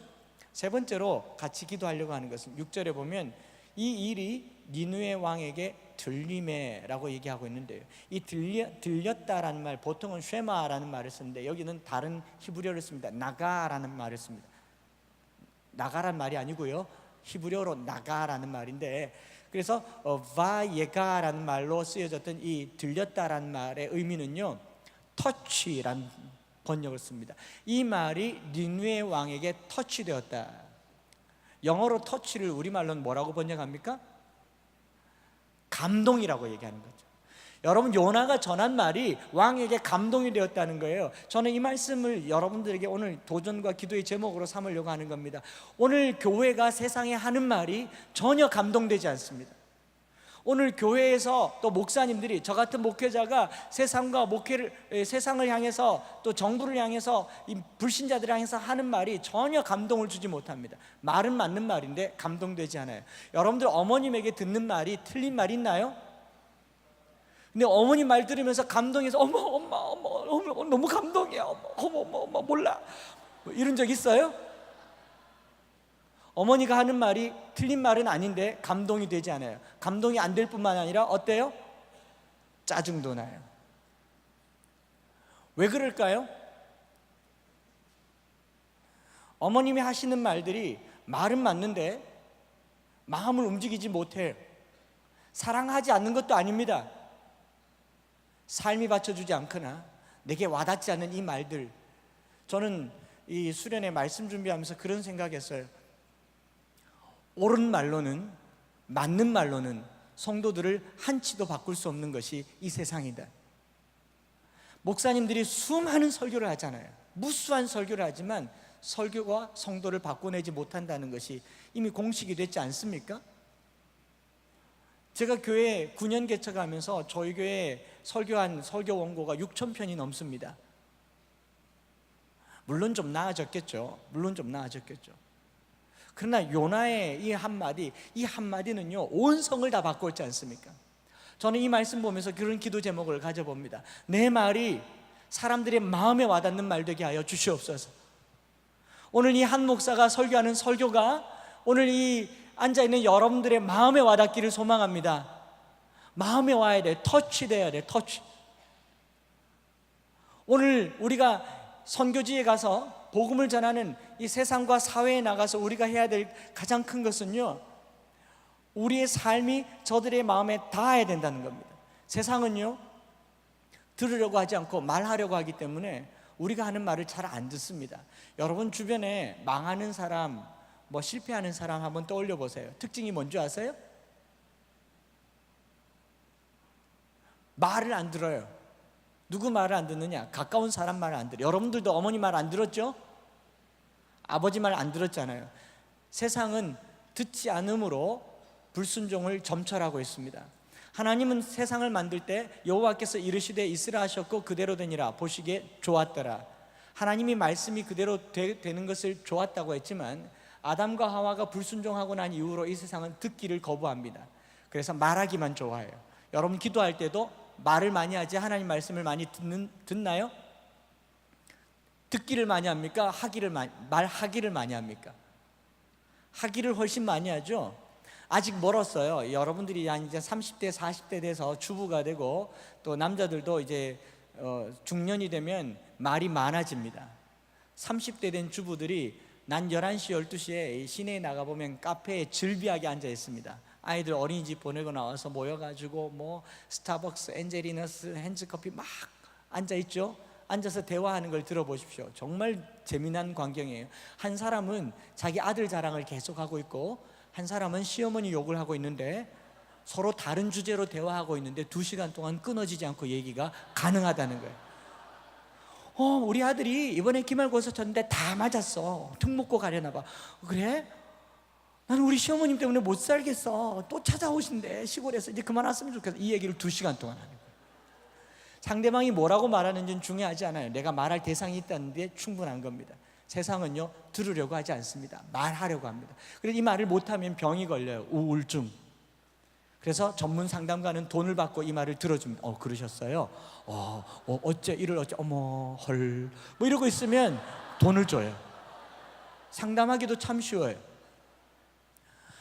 세 번째로 같이 기도하려고 하는 것은 6절에 보면 이 일이 니느웨 왕에게 들림에라고 얘기하고 있는데요, 이 들렸다라는 말, 보통은 쉐마라는 말을 쓰는데 여기는 다른 히브리어를 씁니다. 나가라는 말을 씁니다. 나가란 말이 아니고요, 히브리어로 나가라는 말인데, 그래서 바예가라는 말로 쓰여졌던 이 들렸다라는 말의 의미는요, 터치라는 번역을 씁니다. 이 말이 니느웨 왕에게 터치되었다. 영어로 터치를 우리말로는 뭐라고 번역합니까? 감동이라고 얘기하는 거죠. 여러분, 요나가 전한 말이 왕에게 감동이 되었다는 거예요. 저는 이 말씀을 여러분들에게 오늘 도전과 기도의 제목으로 삼으려고 하는 겁니다. 오늘 교회가 세상에 하는 말이 전혀 감동되지 않습니다. 오늘 교회에서 또 목사님들이, 저 같은 목회자가 세상과 세상을 향해서 또 정부를 향해서 이 불신자들을 향해서 하는 말이 전혀 감동을 주지 못합니다. 말은 맞는 말인데 감동되지 않아요. 여러분들 어머님에게 듣는 말이 틀린 말 있나요? 근데 어머님 말 들으면서 감동해서 엄마 너무 감동이야, 엄마 몰라, 뭐 이런 적 있어요? 어머니가 하는 말이 틀린 말은 아닌데 감동이 되지 않아요. 감동이 안 될 뿐만 아니라 어때요? 짜증도 나요. 왜 그럴까요? 어머님이 하시는 말들이 말은 맞는데 마음을 움직이지 못해요. 사랑하지 않는 것도 아닙니다. 삶이 받쳐주지 않거나 내게 와닿지 않는 이 말들, 저는 이 수련회 말씀 준비하면서 그런 생각했어요. 옳은 말로는, 맞는 말로는 성도들을 한치도 바꿀 수 없는 것이 이 세상이다. 목사님들이 수많은 설교를 하잖아요. 무수한 설교를 하지만 설교가 성도를 바꿔내지 못한다는 것이 이미 공식이 됐지 않습니까? 제가 교회 9년 개척하면서 저희 교회에 설교한 설교 원고가 6,000편이 넘습니다. 물론 좀 나아졌겠죠. 그러나 요나의 이 한마디는요, 온 성을 다 바꿨지 않습니까? 저는 이 말씀 보면서 그런 기도 제목을 가져봅니다. 내 말이 사람들의 마음에 와닿는 말 되게 하여 주시옵소서. 오늘 이 한 목사가 설교하는 설교가 오늘 이 앉아있는 여러분들의 마음에 와닿기를 소망합니다. 마음에 와야 돼. 터치돼야 돼. 터치. 오늘 우리가 선교지에 가서 복음을 전하는 이 세상과 사회에 나가서 우리가 해야 될 가장 큰 것은요, 우리의 삶이 저들의 마음에 닿아야 된다는 겁니다. 세상은요, 들으려고 하지 않고 말하려고 하기 때문에 우리가 하는 말을 잘 안 듣습니다. 여러분 주변에 망하는 사람, 실패하는 사람 한번 떠올려 보세요. 특징이 뭔지 아세요? 말을 안 들어요. 누구 말을 안 듣느냐? 가까운 사람 말을 안 들어요. 여러분들도 어머니 말 안 들었죠? 아버지 말 안 들었잖아요. 세상은 듣지 않음으로 불순종을 점철하고 있습니다. 하나님은 세상을 만들 때 여호와께서 이르시되 있으라 하셨고 그대로 되니라 보시기에 좋았더라. 하나님이 말씀이 그대로 되는 것을 좋았다고 했지만 아담과 하와가 불순종하고 난 이후로 이 세상은 듣기를 거부합니다. 그래서 말하기만 좋아해요. 여러분 기도할 때도 말을 많이 하지 하나님 말씀을 많이 듣나요? 듣기를 많이 합니까? 말하기를 많이 합니까? 하기를 훨씬 많이 하죠. 아직 멀었어요. 여러분들이 이제 30대 40대 돼서 주부가 되고 또 남자들도 이제 중년이 되면 말이 많아집니다. 30대 된 주부들이 난 11시 12시에 시내에 나가보면 카페에 즐비하게 앉아 있습니다. 아이들 어린이집 보내고 나와서 모여가지고 스타벅스, 엔젤리너스, 핸즈커피 막 앉아있죠. 앉아서 대화하는 걸 들어보십시오. 정말 재미난 광경이에요. 한 사람은 자기 아들 자랑을 계속하고 있고, 한 사람은 시어머니 욕을 하고 있는데, 서로 다른 주제로 대화하고 있는데 2시간 동안 끊어지지 않고 얘기가 가능하다는 거예요. 우리 아들이 이번에 기말고사 쳤는데 다 맞았어. 특목고 가려나 봐. 그래? 나는 우리 시어머님 때문에 못 살겠어. 또 찾아오신대, 시골에서. 이제 그만 왔으면 좋겠어. 이 얘기를 2시간 동안 하는 거예요. 상대방이 뭐라고 말하는지는 중요하지 않아요. 내가 말할 대상이 있다는 데 충분한 겁니다. 세상은요, 들으려고 하지 않습니다. 말하려고 합니다. 그래서 이 말을 못하면 병이 걸려요. 우울증. 그래서 전문 상담가는 돈을 받고 이 말을 들어줍니다. 그러셨어요? 어째 이를 어째, 어머, 헐, 뭐 이러고 있으면 돈을 줘요. 상담하기도 참 쉬워요.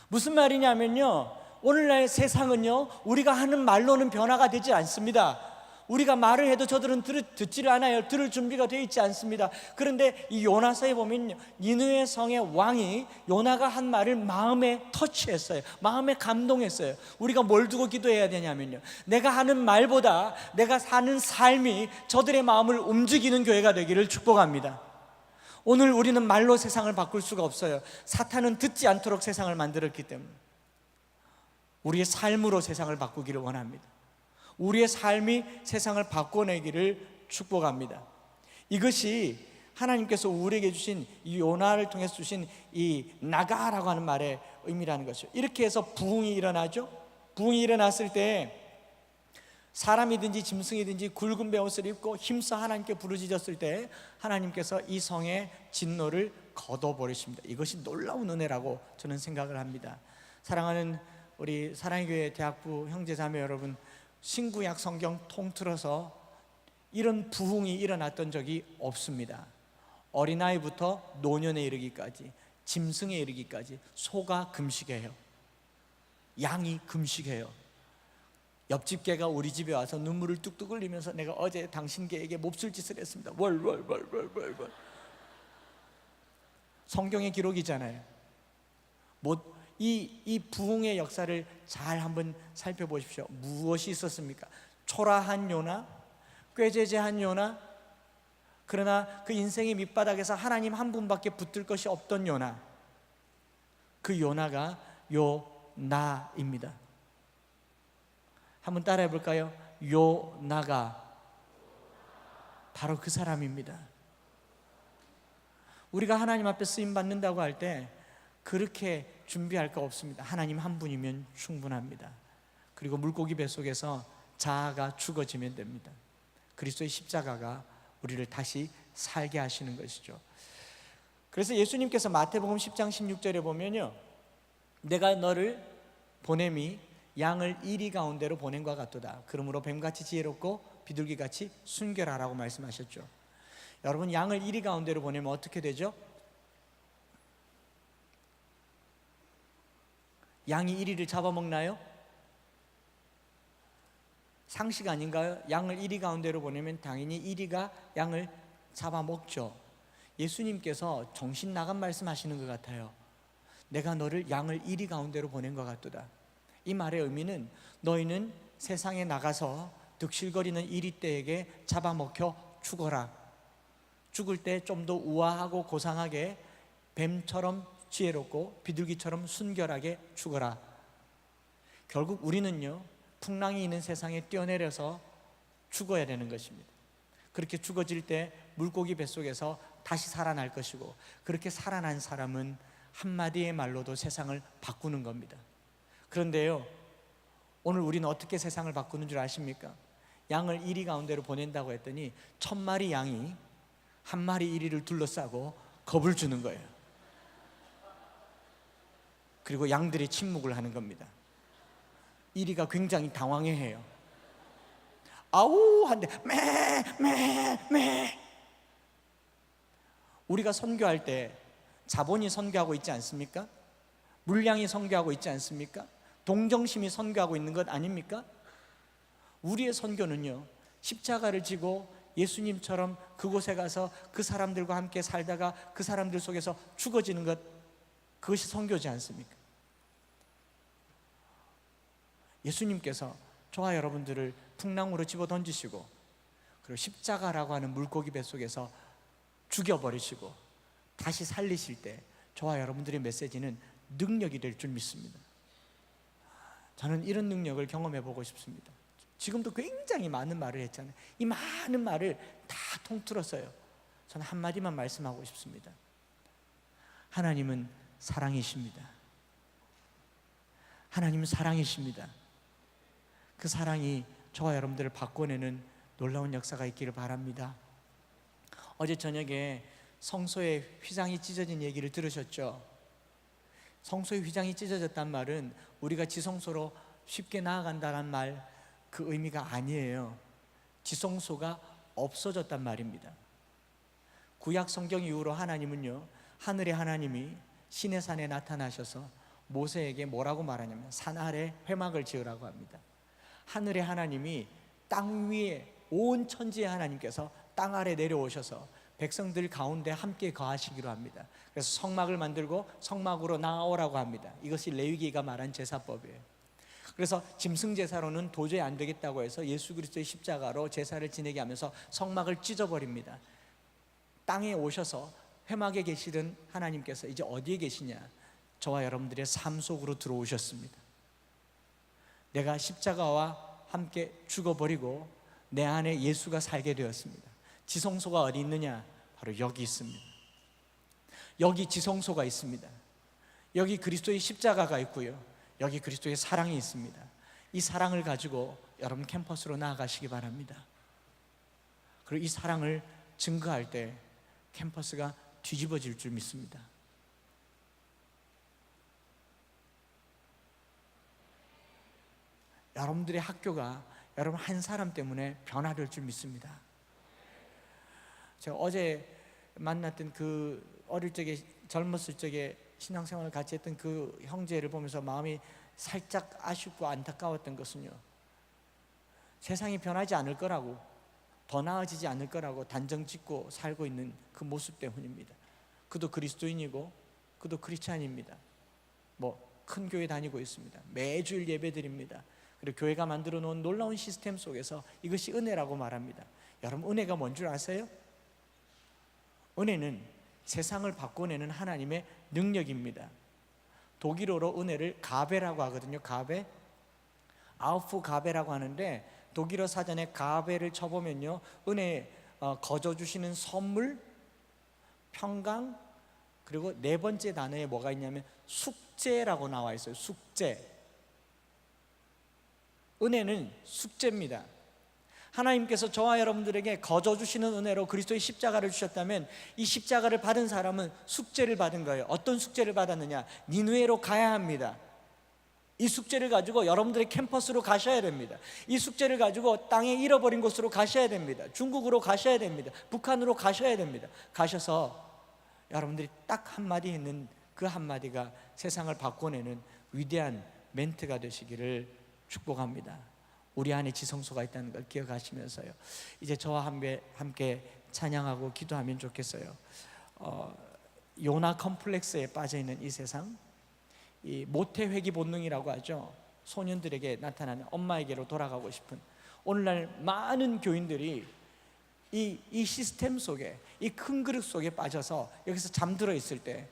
무슨 말이냐면요, 오늘날 세상은요, 우리가 하는 말로는 변화가 되지 않습니다. 우리가 말을 해도 저들은 듣지를 않아요. 들을 준비가 되어 있지 않습니다. 그런데 이 요나서에 보면 니느웨 성의 왕이 요나가 한 말을 마음에 터치했어요. 마음에 감동했어요. 우리가 뭘 두고 기도해야 되냐면요, 내가 하는 말보다 내가 사는 삶이 저들의 마음을 움직이는 교회가 되기를 축복합니다. 오늘 우리는 말로 세상을 바꿀 수가 없어요. 사탄은 듣지 않도록 세상을 만들었기 때문에 우리의 삶으로 세상을 바꾸기를 원합니다. 우리의 삶이 세상을 바꿔내기를 축복합니다. 이것이 하나님께서 우리에게 주신 이 요나를 통해서 주신 이 나가라고 하는 말의 의미라는 것이죠. 이렇게 해서 부흥이 일어나죠. 부흥이 일어났을 때 사람이든지 짐승이든지 굵은 베옷을 입고 힘써 하나님께 부르짖었을 때 하나님께서 이 성의 진노를 걷어버리십니다. 이것이 놀라운 은혜라고 저는 생각을 합니다. 사랑하는 우리 사랑의 교회 대학부 형제자매 여러분, 신구약 성경 통틀어서 이런 부흥이 일어났던 적이 없습니다. 어린아이부터 노년에 이르기까지, 짐승에 이르기까지 소가 금식해요. 양이 금식해요. 옆집 개가 우리 집에 와서 눈물을 뚝뚝 흘리면서 내가 어제 당신 개에게 몹쓸 짓을 했습니다. 월. 성경의 기록이잖아요. 이 부흥의 역사를 잘 한번 살펴보십시오. 무엇이 있었습니까? 초라한 요나, 꾀죄죄한 요나, 그러나 그 인생의 밑바닥에서 하나님 한 분밖에 붙들 것이 없던 요나, 그 요나가 요나입니다. 한번 따라해 볼까요? 요나가 바로 그 사람입니다. 우리가 하나님 앞에 쓰임 받는다고 할 때 그렇게 준비할 거 없습니다. 하나님 한 분이면 충분합니다. 그리고 물고기 뱃속에서 자아가 죽어지면 됩니다. 그리스도의 십자가가 우리를 다시 살게 하시는 것이죠. 그래서 예수님께서 마태복음 10장 16절에 보면요, 내가 너를 보냄이 양을 이리 가운데로 보낸 것 같도다. 그러므로 뱀같이 지혜롭고 비둘기같이 순결하라고 말씀하셨죠. 여러분, 양을 이리 가운데로 보내면 어떻게 되죠? 양이 이리를 잡아먹나요? 상식 아닌가요? 양을 이리 가운데로 보내면 당연히 이리가 양을 잡아먹죠. 예수님께서 정신 나간 말씀하시는 것 같아요. 내가 너를 양을 이리 가운데로 보낸 것 같도다. 이 말의 의미는 너희는 세상에 나가서 득실거리는 이리떼에게 잡아먹혀 죽어라. 죽을 때 좀 더 우아하고 고상하게 뱀처럼 지혜롭고 비둘기처럼 순결하게 죽어라. 결국 우리는요, 풍랑이 있는 세상에 뛰어내려서 죽어야 되는 것입니다. 그렇게 죽어질 때 물고기 뱃속에서 다시 살아날 것이고, 그렇게 살아난 사람은 한마디의 말로도 세상을 바꾸는 겁니다. 그런데요, 오늘 우리는 어떻게 세상을 바꾸는 줄 아십니까? 양을 이리 가운데로 보낸다고 했더니 1000마리 양이 한 마리 이리를 둘러싸고 겁을 주는 거예요. 그리고 양들이 침묵을 하는 겁니다. 이리가 굉장히 당황해해요. 아우 한데 매. 우리가 선교할 때 자본이 선교하고 있지 않습니까? 물량이 선교하고 있지 않습니까? 동정심이 선교하고 있는 것 아닙니까? 우리의 선교는요, 십자가를 지고 예수님처럼 그곳에 가서 그 사람들과 함께 살다가 그 사람들 속에서 죽어지는 것, 그것이 선교지 않습니까? 예수님께서 저와 여러분들을 풍랑으로 집어던지시고 그리고 십자가라고 하는 물고기 뱃속에서 죽여버리시고 다시 살리실 때 저와 여러분들의 메시지는 능력이 될 줄 믿습니다. 저는 이런 능력을 경험해 보고 싶습니다. 지금도 굉장히 많은 말을 했잖아요. 이 많은 말을 다 통틀었어요. 저는 한마디만 말씀하고 싶습니다. 하나님은 사랑이십니다. 하나님은 사랑이십니다. 그 사랑이 저와 여러분들을 바꿔내는 놀라운 역사가 있기를 바랍니다. 어제 저녁에 성소에 휘장이 찢어진 얘기를 들으셨죠? 성소에 휘장이 찢어졌단 말은 우리가 지성소로 쉽게 나아간다는 말, 그 의미가 아니에요. 지성소가 없어졌단 말입니다. 구약 성경 이후로 하나님은요, 하늘의 하나님이 시내 산에 나타나셔서 모세에게 뭐라고 말하냐면 산 아래 회막을 지으라고 합니다. 하늘의 하나님이 땅 위에, 온 천지의 하나님께서 땅 아래 내려오셔서 백성들 가운데 함께 거하시기로 합니다. 그래서 성막을 만들고 성막으로 나아오라고 합니다. 이것이 레위기가 말한 제사법이에요. 그래서 짐승 제사로는 도저히 안 되겠다고 해서 예수 그리스도의 십자가로 제사를 지내게 하면서 성막을 찢어버립니다. 땅에 오셔서 회막에 계시던 하나님께서 이제 어디에 계시냐? 저와 여러분들의 삶 속으로 들어오셨습니다. 내가 십자가와 함께 죽어버리고 내 안에 예수가 살게 되었습니다. 지성소가 어디 있느냐? 바로 여기 있습니다. 여기 지성소가 있습니다. 여기 그리스도의 십자가가 있고요, 여기 그리스도의 사랑이 있습니다. 이 사랑을 가지고 여러분 캠퍼스로 나아가시기 바랍니다. 그리고 이 사랑을 증거할 때 캠퍼스가 뒤집어질 줄 믿습니다. 여러분들의 학교가 여러분 한 사람 때문에 변화될 줄 믿습니다. 제가 어제 만났던 그 어릴 적에, 젊었을 적에 신앙생활을 같이 했던 그 형제를 보면서 마음이 살짝 아쉽고 안타까웠던 것은요, 세상이 변하지 않을 거라고, 더 나아지지 않을 거라고 단정 짓고 살고 있는 그 모습 때문입니다. 그도 그리스도인이고 그도 크리스찬입니다. 큰 교회 다니고 있습니다. 매주일 예배 드립니다. 그리고 교회가 만들어 놓은 놀라운 시스템 속에서 이것이 은혜라고 말합니다. 여러분, 은혜가 뭔 줄 아세요? 은혜는 세상을 바꿔내는 하나님의 능력입니다. 독일어로 은혜를 가베라고 하거든요. 가베, 아우프 가베라고 하는데, 독일어 사전에 가베를 쳐보면요, 은혜, 거저 주시는 선물, 평강, 그리고 네 번째 단어에 뭐가 있냐면 숙제라고 나와 있어요. 숙제. 은혜는 숙제입니다. 하나님께서 저와 여러분들에게 거저 주시는 은혜로 그리스도의 십자가를 주셨다면 이 십자가를 받은 사람은 숙제를 받은 거예요. 어떤 숙제를 받았느냐? 니느웨로 가야 합니다. 이 숙제를 가지고 여러분들의 캠퍼스로 가셔야 됩니다. 이 숙제를 가지고 땅에 잃어버린 곳으로 가셔야 됩니다. 중국으로 가셔야 됩니다. 북한으로 가셔야 됩니다. 가셔서 여러분들이 딱 한마디 했는 그 한마디가 세상을 바꿔내는 위대한 멘트가 되시기를 축복합니다. 우리 안에 지성소가 있다는 걸 기억하시면서요, 이제 저와 함께 찬양하고 기도하면 좋겠어요. 요나 컴플렉스에 빠져있는 이 세상, 이 모태회귀 본능이라고 하죠. 소년들에게 나타나는, 엄마에게로 돌아가고 싶은, 오늘날 많은 교인들이 이 시스템 속에, 이 큰 그릇 속에 빠져서 여기서 잠들어 있을 때,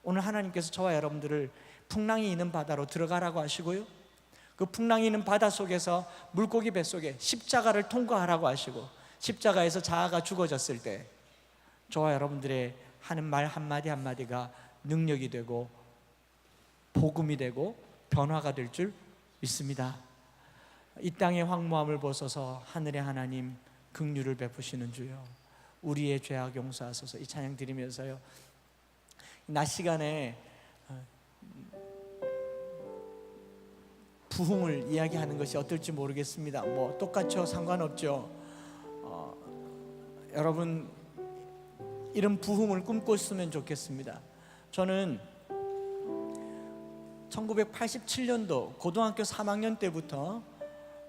오늘 하나님께서 저와 여러분들을 풍랑이 있는 바다로 들어가라고 하시고요, 그 풍랑이 있는 바다 속에서 물고기 뱃속에 십자가를 통과하라고 하시고, 십자가에서 자아가 죽어졌을 때 저와 여러분들의 하는 말 한마디 한마디가 능력이 되고 복음이 되고 변화가 될 줄 믿습니다. 이 땅의 황무함을 벗어서 하늘의 하나님 긍휼을 베푸시는 주여, 우리의 죄악 용서하소서. 이 찬양 드리면서요, 낮 시간에 부흥을 이야기하는 것이 어떨지 모르겠습니다. 똑같죠? 상관없죠. 여러분, 이런 부흥을 꿈꿨으면 좋겠습니다. 저는 1987년도 고등학교 3학년 때부터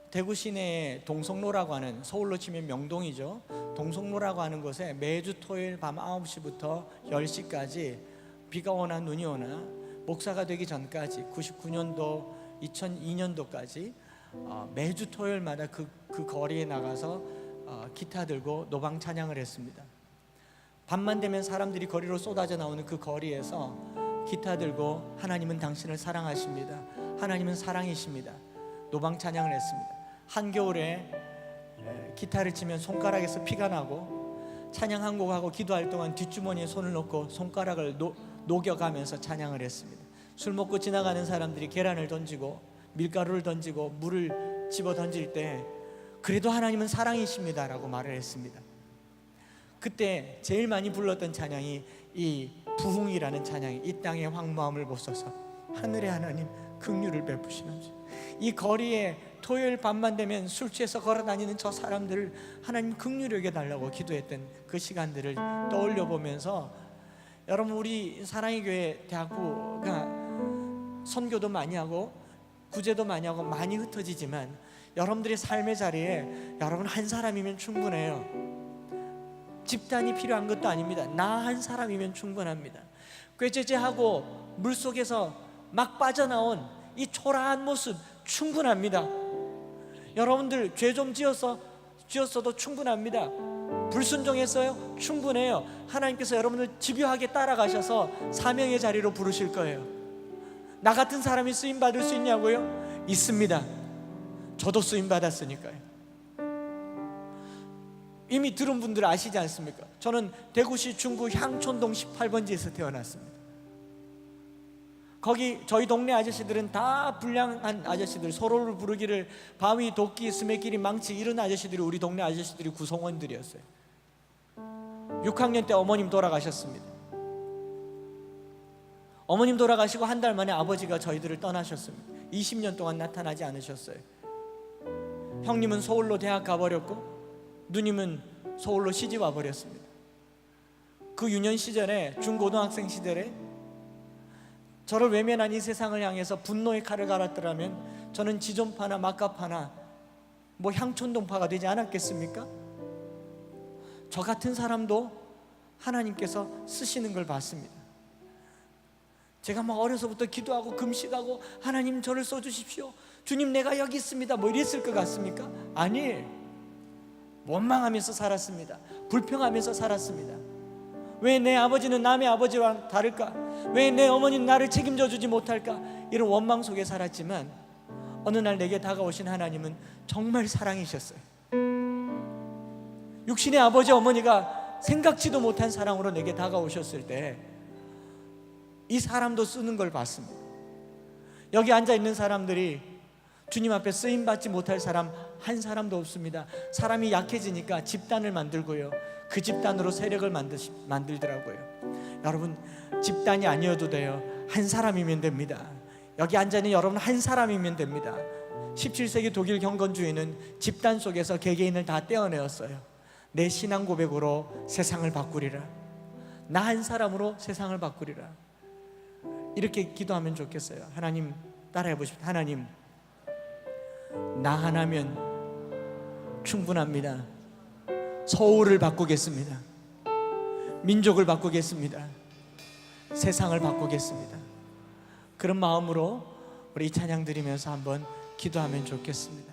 대구 시내에 동성로라고 하는, 서울로 치면 명동이죠, 동성로라고 하는 곳에 매주 토요일 밤 9시부터 10시까지 비가 오나 눈이 오나 목사가 되기 전까지 99년도 2002년도까지 매주 토요일마다 그 거리에 나가서 기타 들고 노방 찬양을 했습니다. 밤만 되면 사람들이 거리로 쏟아져 나오는 그 거리에서 기타 들고 하나님은 당신을 사랑하십니다, 하나님은 사랑이십니다, 노방 찬양을 했습니다. 한겨울에 기타를 치면 손가락에서 피가 나고 찬양 한 곡하고 기도할 동안 뒷주머니에 손을 넣고 손가락을 녹여가면서 찬양을 했습니다. 술 먹고 지나가는 사람들이 계란을 던지고 밀가루를 던지고 물을 집어 던질 때 그래도 하나님은 사랑이십니다 라고 말을 했습니다. 그때 제일 많이 불렀던 찬양이 이 부흥이라는 찬양이, 이 땅의 황무함을 보소서 하늘의 하나님 긍휼을 베푸시는지. 이 거리에 토요일 밤만 되면 술 취해서 걸어다니는 저 사람들을 하나님 긍휼히 여겨달라고 기도했던 그 시간들을 떠올려 보면서, 여러분 우리 사랑의 교회 대학부가 선교도 많이 하고 구제도 많이 하고 많이 흩어지지만 여러분들의 삶의 자리에 여러분 한 사람이면 충분해요. 집단이 필요한 것도 아닙니다. 나 한 사람이면 충분합니다. 꾀죄죄하고 물속에서 막 빠져나온 이 초라한 모습 충분합니다. 여러분들 죄 좀 지었어도 충분합니다. 불순종했어요? 충분해요. 하나님께서 여러분을 집요하게 따라가셔서 사명의 자리로 부르실 거예요. 나 같은 사람이 쓰임받을 수 있냐고요? 있습니다. 저도 쓰임받았으니까요. 이미 들은 분들 아시지 않습니까? 저는 대구시 중구 향촌동 18번지에서 태어났습니다. 거기 저희 동네 아저씨들은 다 불량한 아저씨들, 서로를 부르기를 바위, 도끼, 스매끼리, 망치 이런 아저씨들이 우리 동네 아저씨들이 구성원들이었어요. 6학년 때 어머님 돌아가셨습니다. 어머님 돌아가시고 한 달 만에 아버지가 저희들을 떠나셨습니다. 20년 동안 나타나지 않으셨어요. 형님은 서울로 대학 가버렸고 누님은 서울로 시집 와버렸습니다. 그 유년 시절에, 중고등학생 시절에 저를 외면한 이 세상을 향해서 분노의 칼을 갈았더라면 저는 지존파나 막가파나 뭐 향촌동파가 되지 않았겠습니까? 저 같은 사람도 하나님께서 쓰시는 걸 봤습니다. 제가 막 어려서부터 기도하고 금식하고 하나님 저를 써주십시오, 주님 내가 여기 있습니다 뭐 이랬을 것 같습니까? 아니, 원망하면서 살았습니다. 불평하면서 살았습니다. 왜 내 아버지는 남의 아버지와 다를까? 왜 내 어머니는 나를 책임져 주지 못할까? 이런 원망 속에 살았지만 어느 날 내게 다가오신 하나님은 정말 사랑이셨어요. 육신의 아버지 어머니가 생각지도 못한 사랑으로 내게 다가오셨을 때 이 사람도 쓰는 걸 봤습니다. 여기 앉아있는 사람들이 주님 앞에 쓰임받지 못할 사람 한 사람도 없습니다. 사람이 약해지니까 집단을 만들고요, 그 집단으로 세력을 만들더라고요. 여러분 집단이 아니어도 돼요. 한 사람이면 됩니다. 여기 앉아있는 여러분 한 사람이면 됩니다. 17세기 독일 경건주의는 집단 속에서 개개인을 다 떼어내었어요. 내 신앙 고백으로 세상을 바꾸리라, 나 한 사람으로 세상을 바꾸리라. 이렇게 기도하면 좋겠어요. 하나님 따라해 보십시오. 하나님 나 하나면 충분합니다. 서울을 바꾸겠습니다. 민족을 바꾸겠습니다. 세상을 바꾸겠습니다. 그런 마음으로 우리 이 찬양 드리면서 한번 기도하면 좋겠습니다.